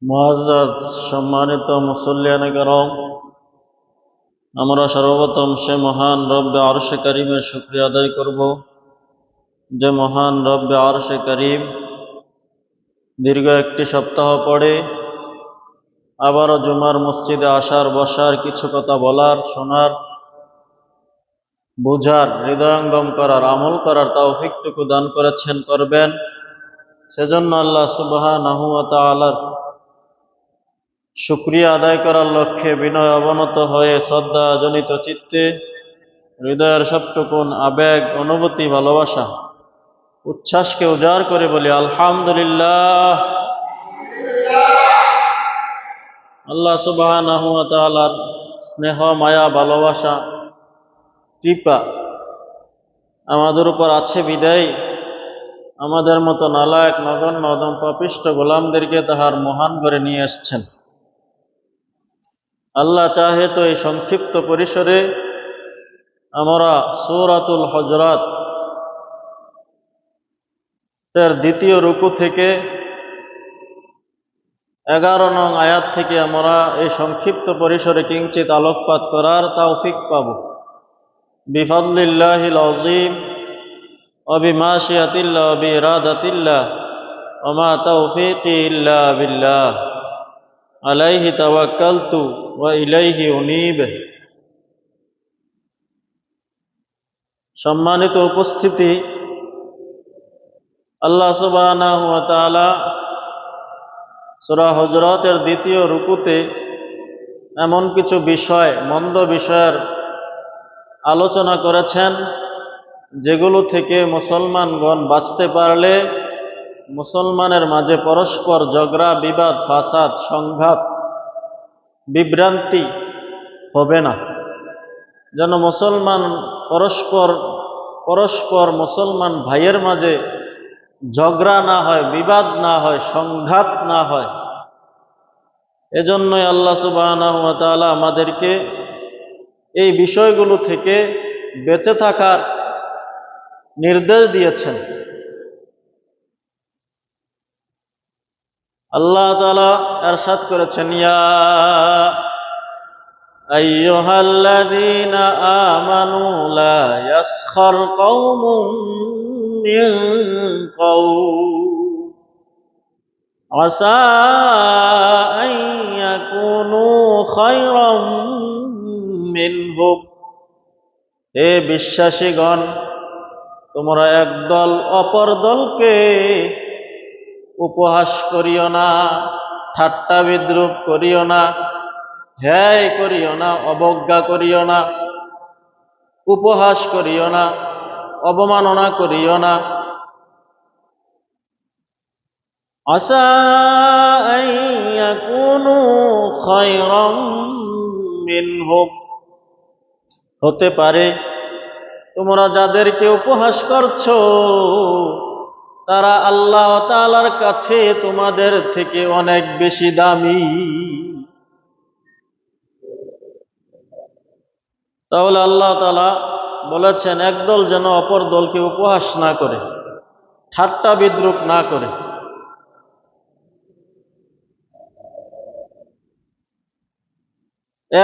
মুআজ্জাজ সম্মানিত মুসল্লিয়ানে কেরাম, আমরা সর্বপ্রথম সে মহান রব্বে আরশে কারিমের শুকরিয়া আদায় করব, যে মহান রব্বে আরশে কারিম দীর্ঘ একটি সপ্তাহ পরে আবারও জুমার মসজিদে আসার বসার, কিছু কথা বলার, শোনার, বুঝার, হৃদয়ঙ্গম করার, আমল করার তৌফিকটুকু দান করেছেন, করবেন। সেজন্য আল্লাহ সুবহানাহু ওয়া তাআলার শুকরিয়া আদায় করার লক্ষ্যে বিনয় অবনত হয়ে শ্রদ্ধাজনিত চিত্তে হৃদয়ের সবটুকুন আবেগ, অনুভূতি, ভালোবাসা, উচ্ছ্বাসকে উজাড় করে বলি আলহামদুলিল্লাহ। আল্লাহ সুবহানাহু ওয়া তাআলার স্নেহ, মায়া, ভালোবাসা, কৃপা আমাদের উপর আছে বিদায় আমাদের মতো নালায়েক, নগণ্য, অদম, পাপিষ্ঠ গোলামদেরকে তাহার মহান করে নিয়ে এসছেন। আল্লাহ চাহে তো এই সংক্ষিপ্ত পরিসরে আমরা সূরাতুল হুজরাত এর দ্বিতীয় রুকু থেকে 11 নং আয়াত থেকে আমরা এই সংক্ষিপ্ত পরিসরে কিঞ্চিত আলোকপাত করার তৌফিক পাব বিফাদলিল্লাহিল আযীম ওয়া বিমাশিয়াতিল্লাহ ওয়া বিইরাদাতিল্লাহ ওয়া মা তাওফীকি ইল্লা বিল্লাহ আলাইহি তাওয়াক্কালতু ওয়া ইলাইহি উনীব। সম্মানিত উপস্থিতি, আল্লাহ সুবহানাহু ওয়া তাআলা সূরা হুজরাতের দ্বিতীয় রুকুতে এমন কিছু বিষয়, মন্দ বিষয়ের আলোচনা করেছেন, যেগুলো থেকে মুসলমানগণ বাঁচতে পারলে মুসলমানের মাঝে পরস্পর ঝগড়া, বিবাদ, ফাসাদ, সংঘাত, বিভ্রান্তি হবে না। যেন মুসলমান পরস্পর মুসলমান ভাইয়ের মাঝে ঝগড়া না হয়, বিবাদ না হয়, সংঘাত না হয়। এজন্যই আল্লাহ সুবহানাহু ওয়া তাআলা আমাদেরকে এই বিষয়গুলো থেকে বেঁচে থাকার নির্দেশ দিয়েছেন। আল্লাহ তাআলা ইরশাদ করেছেন, ইয়া আইয়ুহাল্লাযীনা আমানু লা ইয়াসখার কওমুম মিন কওম আসা আন ইয়াকুনু খায়রাম মিনহুম। হে বিশ্বাসীগণ, তোমরা একদল অপর দলকে উপহাস করিও না, ঠাট্টা বিদ্রুপ করিও না, হেয় করিও না, অবজ্ঞা করিও না, উপহাস করিও না, অবমাননা করিও না। আসা আন ইয়াকুনু খায়রাম মিনহুম, হতে পারে তোমরা যাদেরকে উপহাস করছো তারা আল্লাহ তাআলার কাছে তোমাদের থেকে অনেক বেশি দামি। তাহলে আল্লাহ তাআলা বলেছেন, একদল যেন অপর দলকে উপহাস না করে, ঠাট্টা বিদ্রুপ না করে।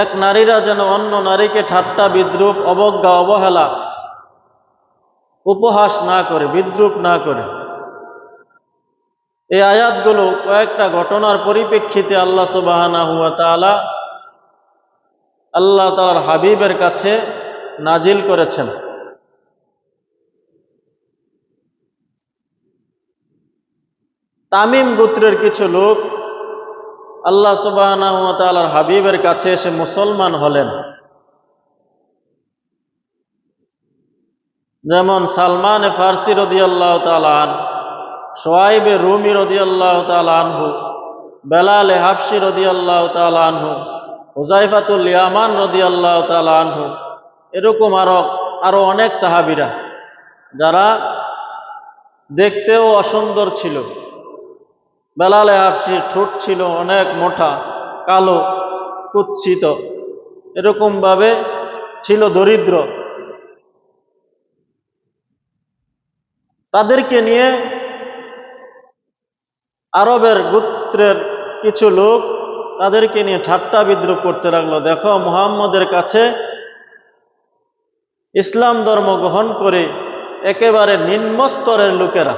এক নারীরা যেন অন্য নারীকে ঠাট্টা বিদ্রুপ, অবজ্ঞা, অবহেলা, উপহাস না করে, বিদ্রুপ না করে। এই আয়াতগুলো কয়েকটা ঘটনার পরিপ্রেক্ষিতে আল্লাহ সুবহানাহু ওয়া তাআলা আল্লাহ তাআলার হাবিবের কাছে নাজিল করেছেন। তামিম গোত্রের কিছু লোক আল্লাহ সুবহানাহু ওয়া তাআলার হাবিবের কাছে এসে মুসলমান হলেন। যেমন সালমান ফারসি রাদিয়াল্লাহু তাআলা আনহু, শুআইব রুমি রাদিয়াল্লাহু তাআলা আনহু, বেলাল হাবশি রাদিয়াল্লাহু তাআলা আনহু, হুযায়ফাতুল ইয়ামান রাদিয়াল্লাহু তাআলা আনহু, এরকম আরো অনেক সাহাবীরা যারা দেখতেও অসুন্দর ছিল। বেলাল হাবশির ঠোঁট ছিল অনেক মোটা, কালো, কুৎসিত, এরকম ভাবে ছিল দরিদ্র। তাদেরকে নিয়ে আরবের গোত্রের কিছু লোক তাদেরকে নিয়ে ঠাট্টা বিদ্রুপ করতে লাগলো, দেখো মুহাম্মদের কাছে ইসলাম ধর্ম গ্রহণ করে একেবারে নিম্ন স্তরের লোকেরা,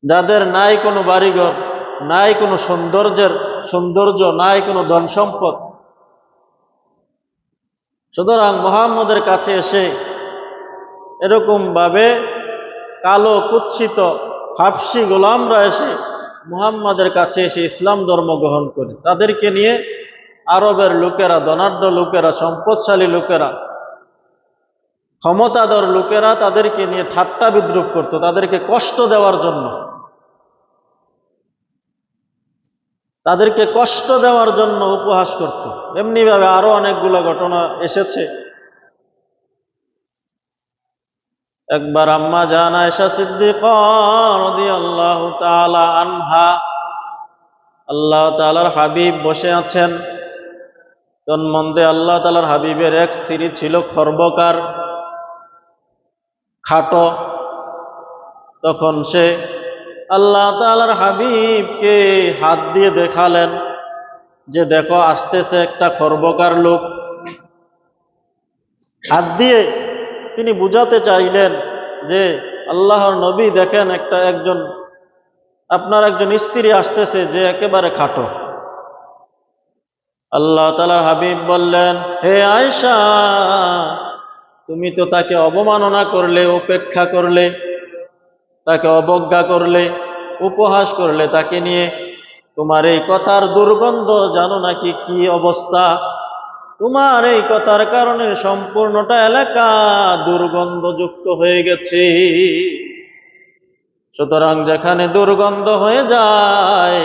যাদের নাই কোনো বাড়িঘর, নাই কোনো সৌন্দর্য, নাই কোনো ধন সম্পদ, সুতরাং মুহাম্মদের কাছে এসে এরকম ভাবে কালো কুৎসিত হাবশি গোলামরা এসে মুহাম্মদের কাছে এসে ইসলাম ধর্ম গ্রহণ করে, তাদেরকে নিয়ে আরবের লোকেরা, ধনাঢ্য লোকেরা, সম্পদশালী লোকেরা, ক্ষমতাধর লোকেরা তাদেরকে নিয়ে ঠাট্টা বিদ্রুপ করত, তাদেরকে কষ্ট দেওয়ার জন্য, তাদেরকে কষ্ট দেওয়ার জন্য উপহাস করত। এমনিভাবে আরো অনেকগুলো ঘটনা এসেছে। একবার আম্মা জান আয়েশা সিদ্দিকা রাদিয়াল্লাহু তাআলা আনহা, আল্লাহ তাআলার হাবিব বসে আছেন, তন্মধ্যে আল্লাহ তাআলার হাবিবের এক স্ত্রী ছিল খর্বকার, খাটো। তখন সে আল্লাহ তাআলার হাবিবকে হাত দিয়ে দেখালেন যে দেখো আসতেছে একটা খর্বকার লোক। হাত দিয়ে তিনি বুঝাতে চাইলেন যে আল্লাহর নবী দেখেন আপনার একজন স্ত্রী আসতেছে যে একেবারে খাটো। আল্লাহ তাআলার হাবিব বললেন, হে আয়েশা, তুমি তো তাকে অবমাননা করলে, উপেক্ষা করলে, তাকে অবজ্ঞা করলে, উপহাস করলে তাকে নিয়ে। তোমার এই কথার দুর্গন্ধ জানো নাকি কি অবস্থা? তোমার এই কথার কারণে সম্পূর্ণটা এলাকা দুর্গন্ধযুক্ত হয়ে গেছে। সুতরাং যেখানে দুর্গন্ধ হয়ে যায়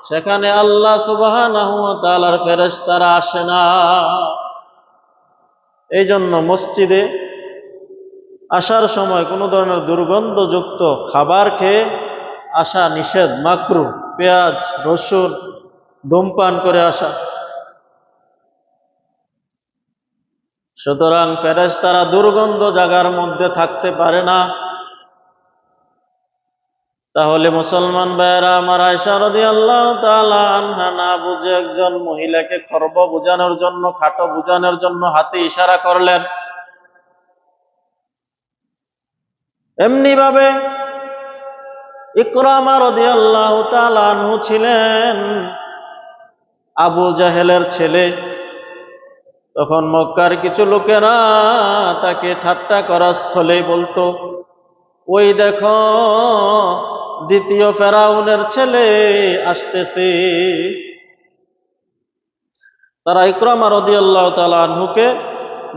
সেখানে আল্লাহ সুবহানাহু ওয়া তাআলার ফেরেশতারা আসে না। এই জন্য মসজিদে আসার সময় কোনো ধরনের দুর্গন্ধযুক্ত খাবার খেয়ে আসা নিষেধ, মাকরুহ। পেঁয়াজ, রসুন ধূমপান করে আসা। সুতরাং ফেরেশতারা দুর্গন্ধ জায়গার মধ্যে থাকতে পারে না। তাহলে মুসলমান ভাইয়েরা আমার, আয়েশা রাদিয়াল্লাহু তাআলা আনহা না বুঝে একজন মহিলাকে খর্ব বোঝানোর জন্য, খাটো বোঝানোর জন্য হাতে ইশারা করলেন। এমনি ভাবে ইকরামা রাদিয়াল্লাহু তাআলা আনহু ছিলেন আবু জাহেলের ছেলে। তখন মক্কার কিছু লোকেরা তাকে ঠাট্টা করার স্থলে বলতো, ওই দেখো দ্বিতীয় ফেরাউনের ছেলে আসতেছে। তারা ইকরামা রাদিয়াল্লাহু তাআলা আনহুকে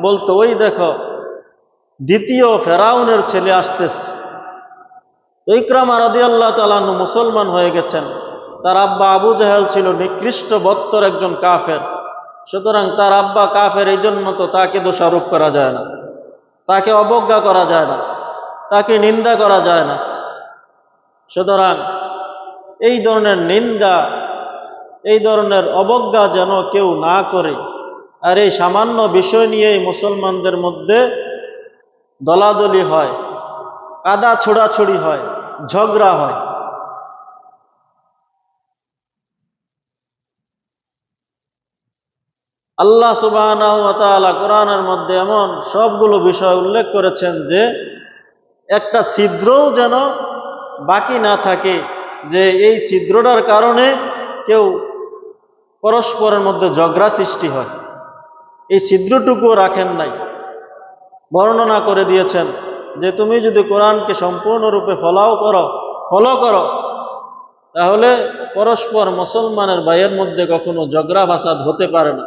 বলতো, ওই দেখো দ্বিতীয় ফেরাউনের ছেলে আসতেছে। তো ইকরামা রাদিয়াল্লাহু তাআলা আনহু মুসলমান হয়ে গেছেন। তার আব্বা আবু জাহেল ছিল নিকৃষ্ট বত্তর একজন কাফের। সুতরাং তার আব্বা কাফের, এই জন্য তো তাকে দোষারোপ করা যায় না, তাকে অবজ্ঞা করা যায় না, তাকে নিন্দা করা যায় না। সুতরাং এই ধরনের নিন্দা, এই ধরনের অবজ্ঞা যেন কেউ না করে। আর এই সামান্য বিষয় নিয়েই মুসলমানদের মধ্যে দলাদলি হয়, কাদা ছোড়াছুড়ি হয়, ঝগড়া হয়। আল্লাহ সুবহানাহু ওয়া তাআলা কোরআনের মধ্যে এমন সবগুলো বিষয় উল্লেখ করেছেন যে একটা ছিদ্রও যেন বাকি না থাকে, যে এই ছিদ্রটার কারণে কেউ পরস্পরের মধ্যে ঝগড়া সৃষ্টি হয়। এই ছিদ্রটুকুও রাখেন নাই। বর্ণনা করে দিয়েছেন যে তুমি যদি কোরআনকে সম্পূর্ণরূপে ফলো করো তাহলে পরস্পর মুসলমানের ভাইয়ের মধ্যে কখনো ঝগড়া ফাসাদ হতে পারে না।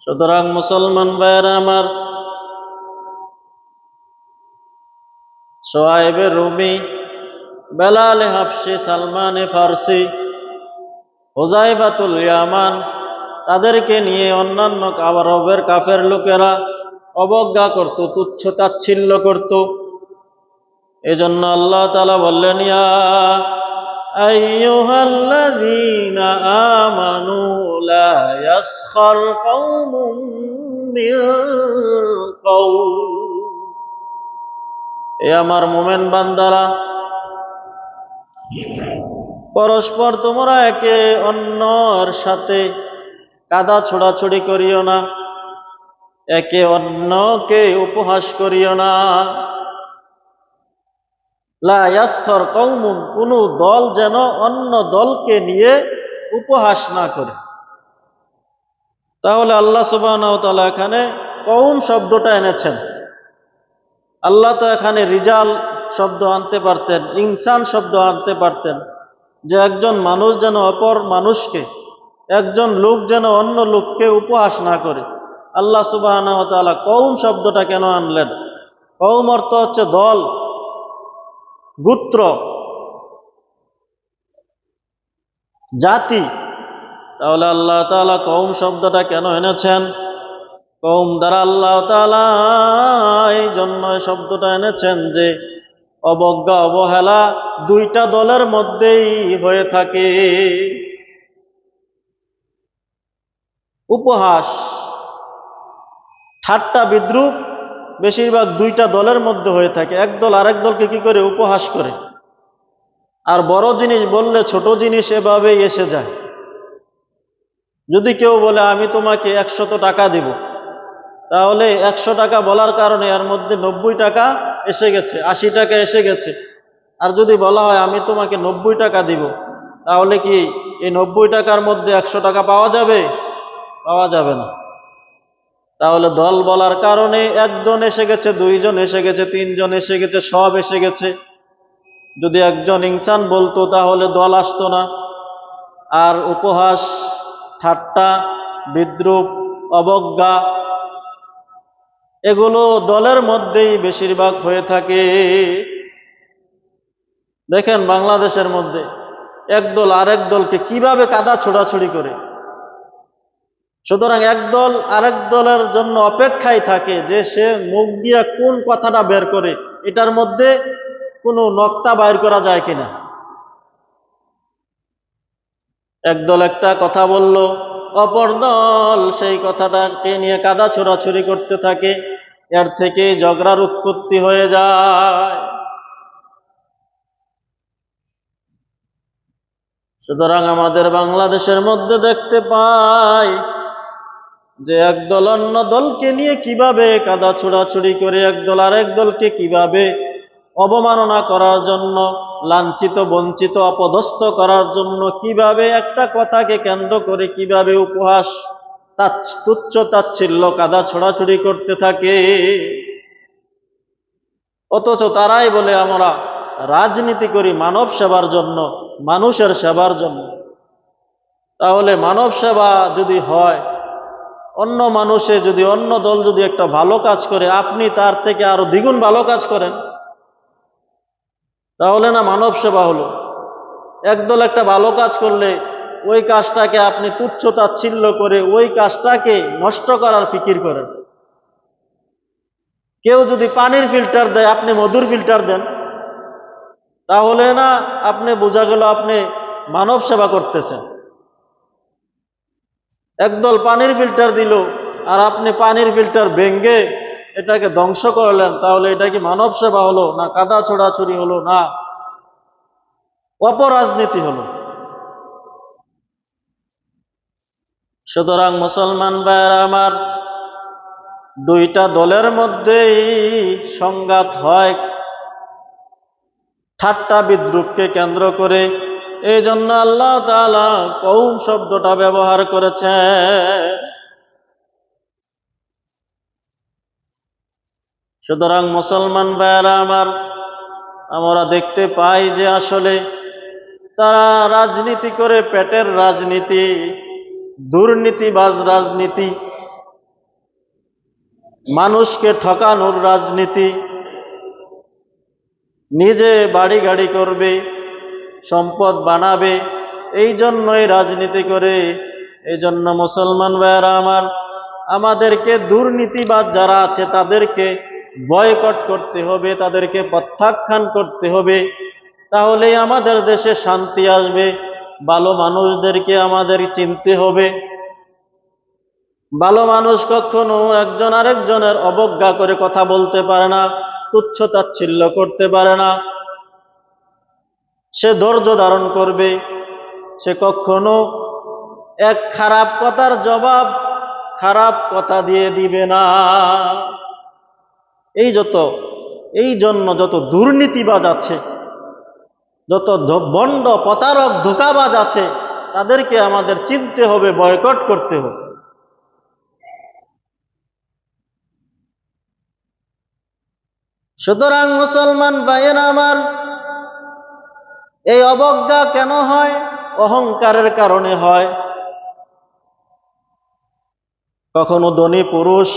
সুতরাং মুসলমান ভাইয়েরা আমার, সোহাইবে রুমি, বেলালে হাবশি, সালমানে ফারসি, হুযায়ফাতুল ইয়ামান, তাদেরকে নিয়ে অন্যান্য আরবের কাফের লোকেরা অবজ্ঞা করত, তুচ্ছ তাচ্ছিল্য করত। এজন্য আল্লাহ তাআলা বললেন, ইয়া আইয়ুহাল্লাযীনা আমানু লা ইয়াসখার কওমুম মিন কওম। এ আমার মুমিন বান্দারা, পরস্পর তোমরা একে অন্যর সাথে কাদা ছোড়াছুড়ি করিও না, একে অন্যকে উপহাস করিও না। লা ইয়াসখর কওমুন, কোন দল যেন অন্য দলকে নিয়ে উপহাস না করে। তাহলে আল্লাহ সুবহানাহু ওয়া তাআলা এখানে কওম শব্দটা এনেছেন। আল্লাহ তো এখানে রিজাল শব্দ আনতে পারতেন, ইনসান শব্দ আনতে পারতেন, যে একজন মানুষ যেন অপর মানুষকে, একজন লোক যেন অন্য লোককে উপহাস না করে। আল্লাহ সুবহানাহু ওয়া তাআলা কওম শব্দটা কেন আনলেন? কওম অর্থ হচ্ছে দল, গোত্র, জাতি। তাহলে আল্লাহ তাআলা কওম শব্দটা কেন এনেছেন? কওম দ্বারা আল্লাহ তাআলা এই জন্য শব্দটা এনেছেন যে অবজ্ঞা অবহেলা দুইটা দলের মধ্যেই হয়ে থাকে। উপহাস ঠাট্টা বিদ্রূপ বেশিরভাগ দুইটা দলের মধ্যে হয়ে থাকে। এক দল আরেক দলকে কি করে? উপহাস করে। আর বড় জিনিস বললে ছোট জিনিস এভাবেই এসে যায়। যদি কেউ বলে আমি তোমাকে 100 টাকা দিব, তাহলে 100 টাকা বলার কারণে এর মধ্যে 90 টাকা এসে গেছে, 80 টাকা এসে গেছে। আর যদি বলা হয় আমি তোমাকে 90 টাকা দিব, তাহলে কি এই 90 টাকার মধ্যে 100 টাকা পাওয়া যাবে? পাওয়া যাবে না। তাহলে দল বলার কারণে একজন এসে গেছে, দুইজন এসে গেছে, তিনজন এসে গেছে, সব এসে গেছে। যদি একজন ইনসান বলতো তাহলে দল আসতো না। আর উপহাস, ঠাট্টা, বিদ্রূপ, অবজ্ঞা এগুলো দলের মধ্যেই বেশিরভাগ হয়ে থাকে। দেখেন বাংলাদেশের মধ্যে একদল আরেক দলকে কিভাবে কাদা ছোড়াছুড়ি করে। সুতরাং একদল আরেক দলের জন্য অপেক্ষায় থাকে যে সে মুখ দিয়া কোন কথাটা বের করে, এটার মধ্যে কোনো নক্তা বাইর করা যায় কিনা। একদল একটা কথা বলল, অপর দল সেই কথাটাকে নিয়ে কাদা ছোড়াছুড়ি করতে থাকে, এর থেকে ঝগড়ার উৎপত্তি হয়ে যায়। সুতরাং আমাদের বাংলাদেশের মধ্যে দেখতে পাই যে একদল অন্য দলকে নিয়ে কিভাবে কাদা ছোড়াছুড়ি করে, একদল আরেক দলকে কিভাবে অবমাননা করার জন্য, লাঞ্ছিত বঞ্চিত অপদস্থ করার জন্য কিভাবে একটা কথাকে কেন্দ্র করে কিভাবে উপহাস, তুচ্ছ তাচ্ছিল্য, কাদা ছোড়াছুড়ি করতে থাকে। অথচ তারাই বলে আমরা রাজনীতি করি মানব সেবার জন্য, মানুষের সেবার জন্য। তাহলে মানব সেবা যদি হয়, অন্য মানুষে যদি, অন্য দল যদি একটা ভালো কাজ করে, আপনি তার থেকে আরো দ্বিগুণ ভালো কাজ করেন, তাহলে না মানব সেবা হলো। একদল একটা ভালো কাজ করলে ওই কাজটাকে আপনি তুচ্ছ তাচ্ছিল্য করে ওই কাজটাকে নষ্ট করার ফিকির করেন। কেউ যদি পানির ফিল্টার দেয়, আপনি মধুর ফিল্টার দেন, তাহলে না আপনি বোঝা গেল আপনি মানব সেবা করতেছেন। একদল পানির ফিল্টার দিল আর আপনি পানির ফিল্টার ভেঙ্গে এটাকে ধ্বংস করলেন, তাহলে এটা কি মানব সেবা হলো, না কাদা ছোড়াছুড়ি হলো, না অপরাজনীতি হলো? সুতরাং মুসলমান ভাইয়েরা আমার, দুইটা দলের মধ্যেই সংঘাত হয় ঠাট্টা বিদ্রূপকে কেন্দ্র করে। এই জন্য আল্লাহ তাআলা কওম শব্দটা ব্যবহার করেছেন। সুতরাং মুসলমান ভাইয়েরা আমার, আমরা দেখতে পাই যে আসলে তারা রাজনীতি করে, পেটের রাজনীতি, দুর্নীতিবাজ রাজনীতি, মানুষকে ঠকানোর রাজনীতি, নিজে বাড়ি গাড়ি করবে, সম্পদ বানাবে, এই জন্যই রাজনীতি করে। এই জন্য মুসলমান ভাইয়েরা আমার, আমাদেরকে দুর্নীতিবাজ যারা আছে তাদেরকে বয়কট করতে হবে, তাদেরকে প্রত্যাখ্যান করতে হবে। তাহলেই আমাদের দেশে শান্তি আসবে। ভালো মানুষদেরকে আমাদের চিনতে হবে। ভালো মানুষ কখনো একজন আরেকজনের অবজ্ঞা করে কথা বলতে পারে না, তুচ্ছ তাচ্ছিল্য করতে পারে না। সে ধৈর্য ধারণ করবে, সে কখনো এক খারাপ কথার জবাব খারাপ কথা দিয়ে দিবে না। এই জন্য যত দুর্নীতিবাজ আছে, যত বন্ড প্রতারক ধোঁকাবাজ আছে, তাদেরকে আমাদের চিনতে হবে, বয়কট করতে হবে। সুতরাং মুসলমান ভাইয়েরা আমার, এই অবজ্ঞা কেন হয়? অহংকারের কারণে হয়। কখনো ধনী পুরুষ,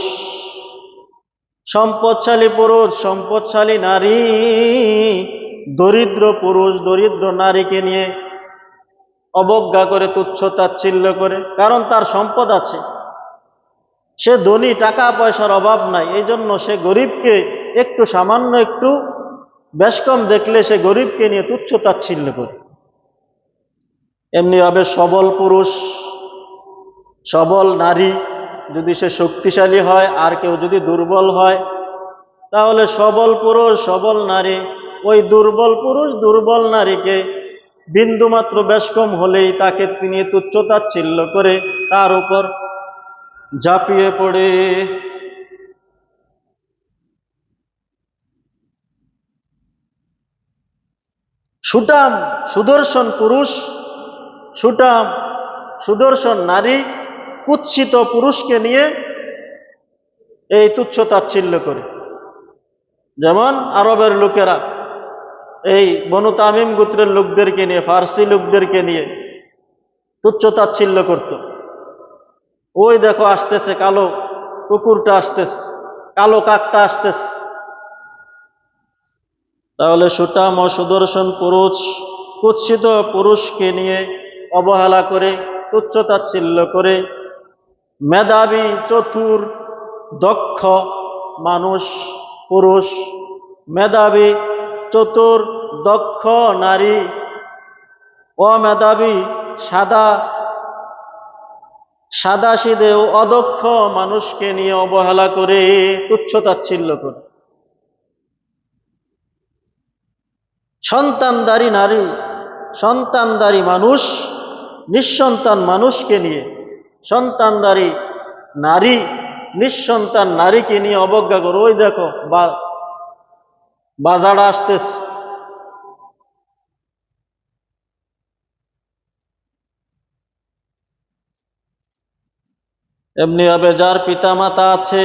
সম্পদশালী পুরুষ, সম্পদশালী নারী দরিদ্র পুরুষ, দরিদ্র নারীকে নিয়ে অবজ্ঞা করে, তুচ্ছ তাচ্ছিল্য করে, কারণ তার সম্পদ আছে, সে ধনী, টাকা পয়সার অভাব নাই, এই জন্য সে গরিবকে একটু সামান্য একটু বেশ কম দেখলে সে গরিবকে নিয়ে তুচ্ছ তাচ্ছিল্য করে। এমনিভাবে সবল পুরুষ, সবল নারী যদি সে শক্তিশালী হয়, আর কেউ যদি দুর্বল হয়, তাহলে সবল পুরুষ, সবল নারী ওই দুর্বল পুরুষ, দুর্বল নারীকে বিন্দুমাত্র বেশ কম হলেই তাকে তিনি তুচ্ছ তাচ্ছিল্য করে তার উপর ঝাঁপিয়ে পড়ে। সুঠাম সুদর্শন পুরুষ, সুঠাম সুদর্শন নারী কুৎসিত পুরুষকে নিয়ে এই তুচ্ছ তাচ্ছিল্য করে। যেমন আরবের লোকেরা এই বনু তামিম গোত্রের লোকদেরকে নিয়ে, ফার্সি লোকদেরকে নিয়ে তুচ্ছ তাচ্ছিল্য করত। ওই দেখো আসতেছে কালো কুকুরটা, আসতেছে কালো কাকটা আসতেছে। তাহলে সুঠাম ও সুদর্শন পুরুষ কুৎসিত পুরুষকে নিয়ে অবহেলা করে, তুচ্ছ তাচ্ছিল্য করে, মেধাবী, চতুর, দক্ষ মানুষ, পুরুষ, মেধাবী, চতুর, দক্ষ নারী, অমেধাবী, সাদাসিধে ও অদক্ষ মানুষকে নিয়ে অবহেলা করে, তুচ্ছ তাচ্ছিল্য করে। সন্তানধারী নারী, সন্তানধারী মানুষ, নিঃসন্তান মানুষকে নিয়ে, সন্তানধারী নারী, নিঃসন্তান নারীকে নিয়ে অবজ্ঞা করো। ওই দেখো বাজার আসতেছে। এমনিভাবে যার পিতা মাতা আছে,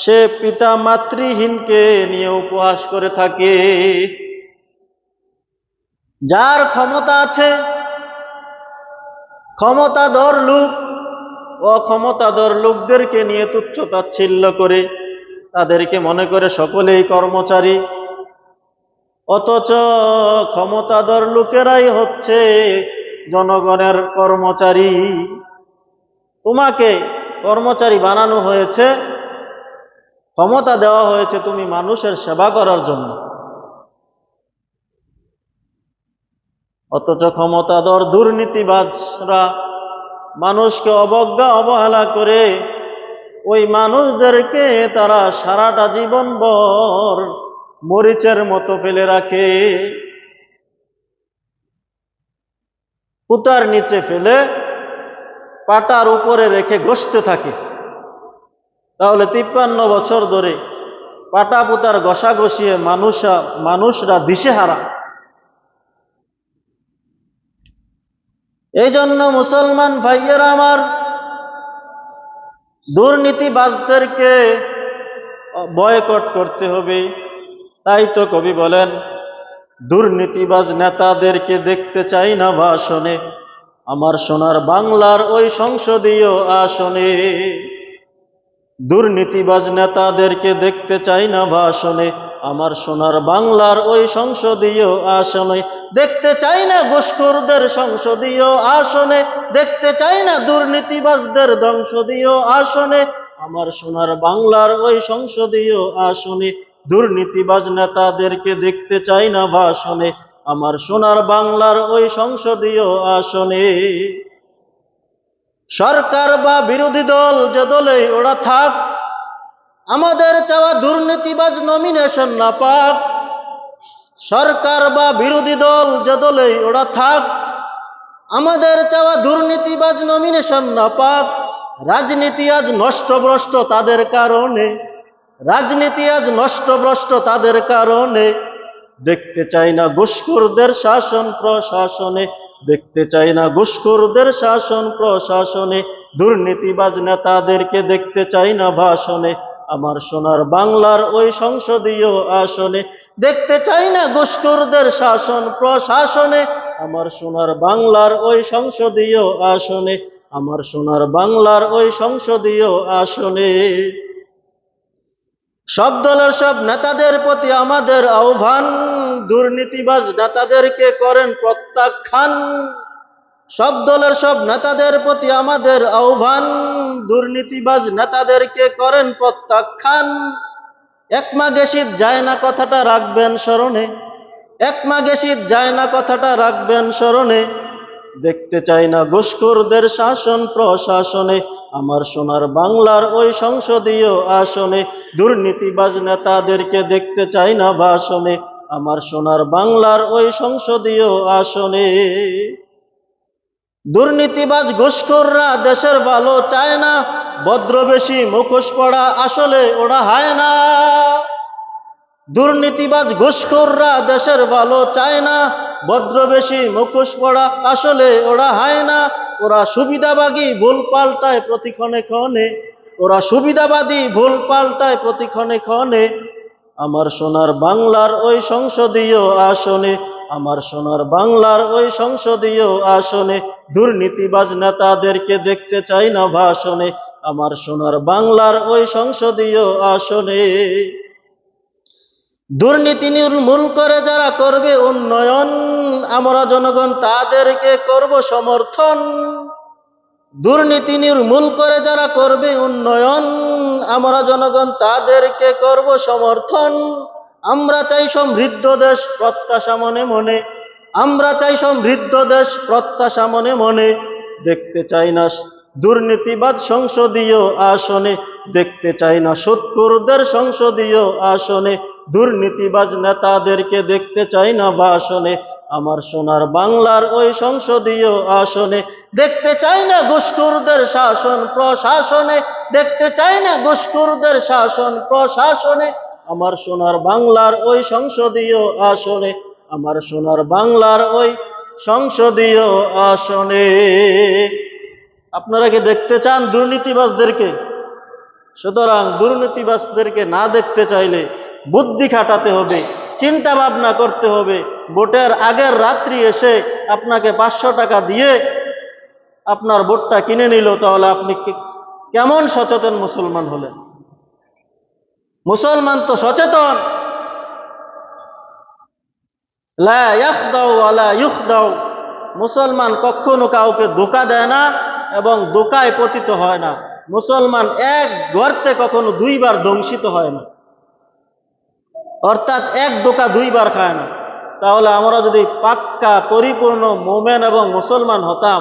সে পিতা মাতৃহীনকে নিয়ে উপহাস করে থাকে। যার ক্ষমতা আছে, ক্ষমতাধর লোক অক্ষমতাধর লোকদেরকে নিয়ে তুচ্ছ তাচ্ছিল্য করে, তাদেরকে মনে করে সকলেই কর্মচারী, অথচ ক্ষমতাধর লোকেরাই হচ্ছে জনগণের কর্মচারী। তোমাকে কর্মচারী বানানো হয়েছে, ক্ষমতা দেওয়া হয়েছে তুমি মানুষের সেবা করার জন্য, অথচ ক্ষমতাধর দুর্নীতিবাজরা মানুষকে অবহেলা করে ওই মানুষদেরকে তারা সারাটা জীবনভর মরিচের মতো ফেলে রাখে, পুতার নিচে ফেলে পাটার উপরে রেখে ঘষতে থাকে। তাহলে 53 বছর ধরে পাটা পুতার ঘষা ঘষিয়ে মানুষরা দিশেহারা। এই জন্য মুসলমান ভাইয়েরা আমার, দুর্নীতিবাজদেরকে বয়কট করতে হবে। তাই তো কবি বলেন, দুর্নীতিবাজ নেতাদেরকে দেখতে চাই না ভাষণে, আমার সোনার বাংলার ওই সংসদীয় আসনে। দুর্নীতিবাজ নেতাদেরকে দেখতে চাই না ভাষণে, আমার সোনার বাংলার ওই সংসদীয় আসনে। দেখতে চাই না ঘুষখোরদের সংসদীয় আসনে, দেখতে চাই না দুর্নীতিবাজদের সংসদীয় আসনে, আমার সোনার বাংলার ওই সংসদীয় আসনে। দুর্নীতিবাজ নেতাদেরকে দেখতে চাই না ভাষণে, আমার সোনার বাংলার ওই সংসদীয় আসনে। সরকার বা বিরোধী দল যে দলেই ওরা থাক, আমাদের চাওয়া দুর্নীতিবাজ নমিনেশন না পাক। সরকার বা বিরোধী দল যে দলেই ওরা থাক, আমাদের চাওয়া দুর্নীতিবাজ নমিনেশন না পাক। রাজনীতি আজ নষ্টভ্রষ্ট তাদের কারণে, রাজনীতি আজ নষ্টভ্রষ্ট তাদের কারণে। দেখতে চাই না ঘুষখোরদের শাসন প্রশাসনে, দেখতে চাই না ঘুষখোরদের শাসন প্রশাসনে। দুর্নীতিবাজ নেতাদেরকে দেখতে চাই না ভাষণে, আমার সোনার বাংলার ওই সংসদীয় আসনে। দেখতে চাই না ঘুষখোরদের শাসন প্রশাসনে, আমার সোনার বাংলার ওই সংসদীয় আসনে, আমার সোনার বাংলার ওই সংসদীয় আসনে। সব দলের সব নেতাদের প্রতি আমাদের আহ্বান, দুর্নীতিবাজ নেতাদেরকে করেন প্রত্যাখ্যান। সব দলের সব নেতাদের প্রতি আমাদের আহ্বান, দুর্নীতিবাজ নেতাদেরকে করেন প্রত্যাখ্যান। এক মাঘে শীত যায় না কথাটা রাখবেন স্মরণে, এক মাঘে শীত যায় না কথাটা রাখবেন স্মরণে। দেখতে চাই না ঘুষখোরদের শাসন প্রশাসনে, আমার সোনার বাংলার ওই সংসদীয় আসনে। দুর্নীতিবাজ নেতাদেরকে দেখতে চাই না ভাষণে, আমার সোনার বাংলার ওই সংসদীয় আসনে। দুর্নীতিবাজ ঘুষখোররা দেশের ভালো চায় না, ভদ্রবেশী মুখোশ পড়া আসলে ওরা হায় না। দুর্নীতিবাজ ঘুষখোররা দেশের ভালো চায় না, ভদ্রবেশী মুখোশ পড়া আসলে ওরা হায় না। ওরা সুবিধাবাদী ভুল পাল্টায় প্রতিক্ষণে ক্ষণে, ওরা সুবিধাবাদী ভুল পাল্টায় প্রতিক্ষণে ক্ষণে। আমার সোনার বাংলার ওই সংসদীয় আসনে, আমার সোনার বাংলার ওই সংসদীয় আসনে। দুর্নীতিবাজ নেতাদেরকে দেখতে চাই না ভাষণে, আমার সোনার বাংলার ওই সংসদীয় আসনে। দুর্নীতি নির্মূল করে যারা করবে উন্নয়ন, আমরা জনগণ তাদেরকে করব সমর্থন। দুর্নীতি নির্মূল করে যারা করবে উন্নয়ন, আমরা জনগণ তাদেরকে করব সমর্থন। আমরা চাই সমৃদ্ধ দেশ প্রত্যাশা মনে মনে, আমরা চাই সমৃদ্ধ দেশ প্রত্যাশা মনে মনে। দেখতে চাই না দুর্নীতিবাদ সংসদীয় আসনে, দেখতে চাই না সুদখোরদের সংসদীয় আসনে। দুর্নীতিবাজ নেতাদেরকে দেখতে চাই না ভাষণে, আমার সোনার বাংলার ওই সংসদীয় আসনে। দেখতে চাই না ঘুষখোরদের শাসন প্রশাসনে, দেখতে চাই না ঘুষখোরদের শাসন প্রশাসনে। আমার সোনার বাংলার ওই সংসদীয় আসনে, আমার সোনার বাংলার ওই সংসদীয় আসনে। আপনারা কি দেখতে চান দুর্নীতিবাজদেরকে? সুতরাং দুর্নীতিবাজদেরকে না দেখতে চাইলে বুদ্ধি খাটাতে হবে, চিন্তা ভাবনা করতে হবে। ভোটের আগের রাত্রি এসে আপনাকে 500 টাকা দিয়ে আপনার ভোটটা কিনে নিল, তাহলে আপনি কেমন সচেতন মুসলমান হলেন? মুসলমান তো সচেতন। লা ইয়াখদাউ ওয়ালা ইউখদাউ, মুসলমান কখনো কাউকে ধোঁকা দেয় না এবং ধোঁকায় পতিত হয় না। মুসলমান এক গর্তে কখনো দুইবার ধ্বংসিত হয় না, অর্থাৎ এক ধোঁকা দুইবার খায় না। তাহলে আমরা যদি পাক্কা পরিপূর্ণ মোমেন এবং মুসলমান হতাম,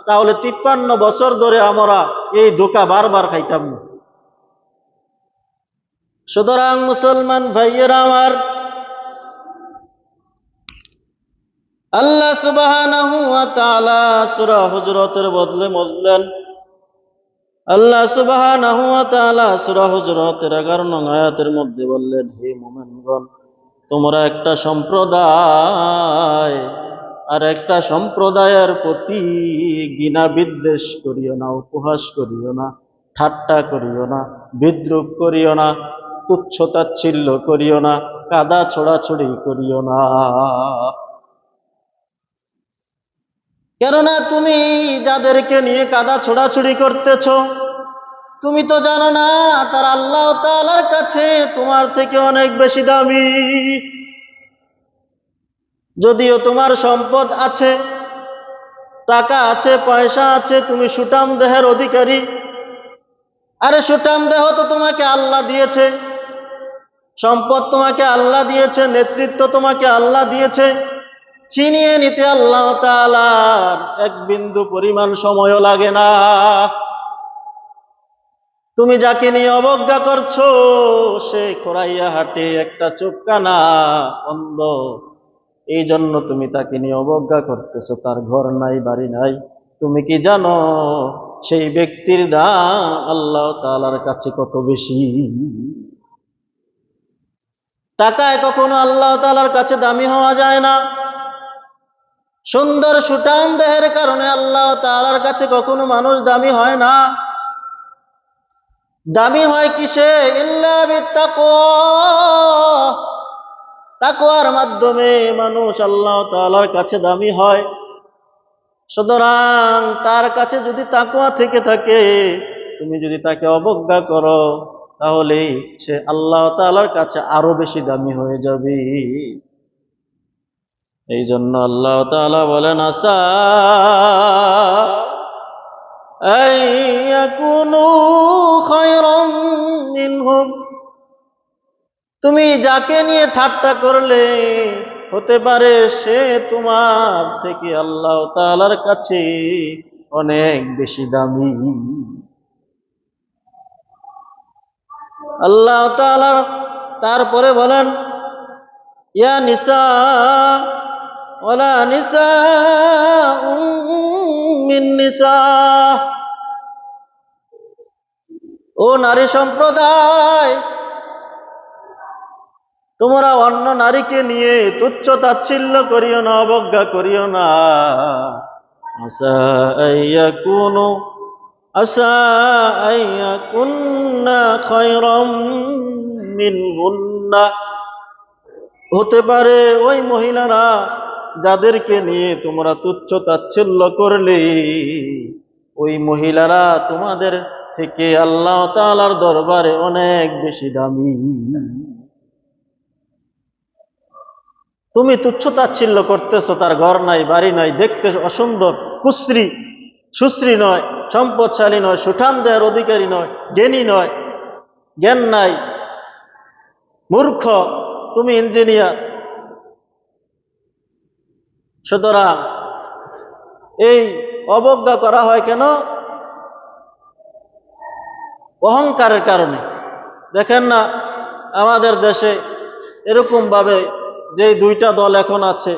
তাহলে 53 বছর ধরে আমরা এই ধোঁকা বারবার খাইতাম না। সুতরাং মুসলমান ভাইয়েরা আমার, আল্লাহ সুবহানাহু ওয়া তাআলা সূরা হুজরাতের বদলে বললেন, আল্লাহ সুবহানাহু ওয়া তাআলা সূরা হুজরাতের 11 নং আয়াতের মধ্যে বললেন, হে মুমিনগণ, তোমরা একটা সম্প্রদায় আর একটা সম্প্রদায়ের প্রতি ঘৃণা বিদ্বেষ করিও না, উপহাস করিও না, ঠাট্টা করিও না, বিদ্রূপ করিও না, তুচ্ছ-তাচ্ছিল্য করিও না, কাদা ছোড়াছুড়ি করিও না। কেননা তুমি যাদেরকে নিয়ে কাদা ছোড়াছুড়ি করতেছ, তুমি তো জানো না তার আল্লাহ তাআলার কাছে তোমার থেকে অনেক বেশি দামি। যদিও তোমার সম্পদ আছে, টাকা আছে, পয়সা আছে, তুমি সুঠাম দেহের অধিকারী। আরে সুঠাম দেহ তো তোমাকে আল্লাহ দিয়েছে, সম্পদ তোমাকে আল্লাহ দিয়েছে, নেতৃত্ব তোমাকে আল্লাহ দিয়েছে। ছিনিয়ে নিতে আল্লাহ তাআলার এক বিন্দু পরিমাণ সময়ও লাগে না। তুমি যাকে নিয়ে অবজ্ঞা করছো সে খোরাইয়া হাটে একটা চোখ কানা অন্ধ, এই জন্য তুমি তাকে নিয়ে অবজ্ঞা করতেছো। তার ঘর নাই, বাড়ি নাই। তুমি কি জানো সেই ব্যক্তির দাম আল্লাহ তাআলার কাছে কত বেশি? টাকায় কখনো আল্লাহ তাআলার কাছে দামি হওয়া যায় না। সুন্দর সুঠাম দেহের কারণে আল্লাহ তাআলার কাছে কখনো মানুষ দামি হয় না। দামি হয় কিসে? ইল্লা বিত্তাকওয়া। তাকওয়ার মাধ্যমে মানুষ আল্লাহ তাআলার কাছে দামি হয়। সুতরাং তার কাছে যদি তাকওয়া থেকে থাকে, তুমি যদি তাকে অবজ্ঞা করো, তাহলে সে আল্লাহ তাআলার কাছে আরো বেশি দামি হয়ে যাবে। এই জন্য আল্লাহ তাআলা বলেন, আসা আইয়াকুনু খায়রাম মিনহুম। তুমি যাকে নিয়ে ঠাট্টা করলে হতে পারে সে তোমার থেকে আল্লাহ তাআলার কাছে অনেক বেশি দামি। আল্লাহ তাআলা তারপরে বলেন, ইয়া নিসা ওয়ালা নিসা মিন নিসা। ও নারী সম্প্রদায়, তোমরা অন্য নারীকে নিয়ে তুচ্ছ তাচ্ছিল্য করিও না, অবজ্ঞা করিও না। আসা আইয়াকুনু আসা আইয়াকুন্না খায়রাম মিনহুন্না। হতে পারে ওই মহিলারা যাদেরকে নিয়ে তোমরা তুচ্ছ তাচ্ছিল্য করলে, ওই মহিলারা তোমাদের থেকে আল্লাহ তাআলার দরবারে অনেক বেশি দামি। তুমি তুচ্ছ তাচ্ছিল্য করতেছো, তার ঘর নাই, বাড়ি নাই, দেখতে অসুন্দর, কুশ্রী সুশ্রী নয়, সম্পদশালী নয়, সুঠাম দেহের অধিকারী নয়, জ্ঞানী নয়, জ্ঞান নাই, মূর্খ, তুমি ইঞ্জিনিয়ার। সুতরাং এই অবজ্ঞা করা হয় কেন? অহংকারের কারণে। দেখেন না আমাদের দেশে এরকম ভাবে যে দুইটা দল এখন আছে,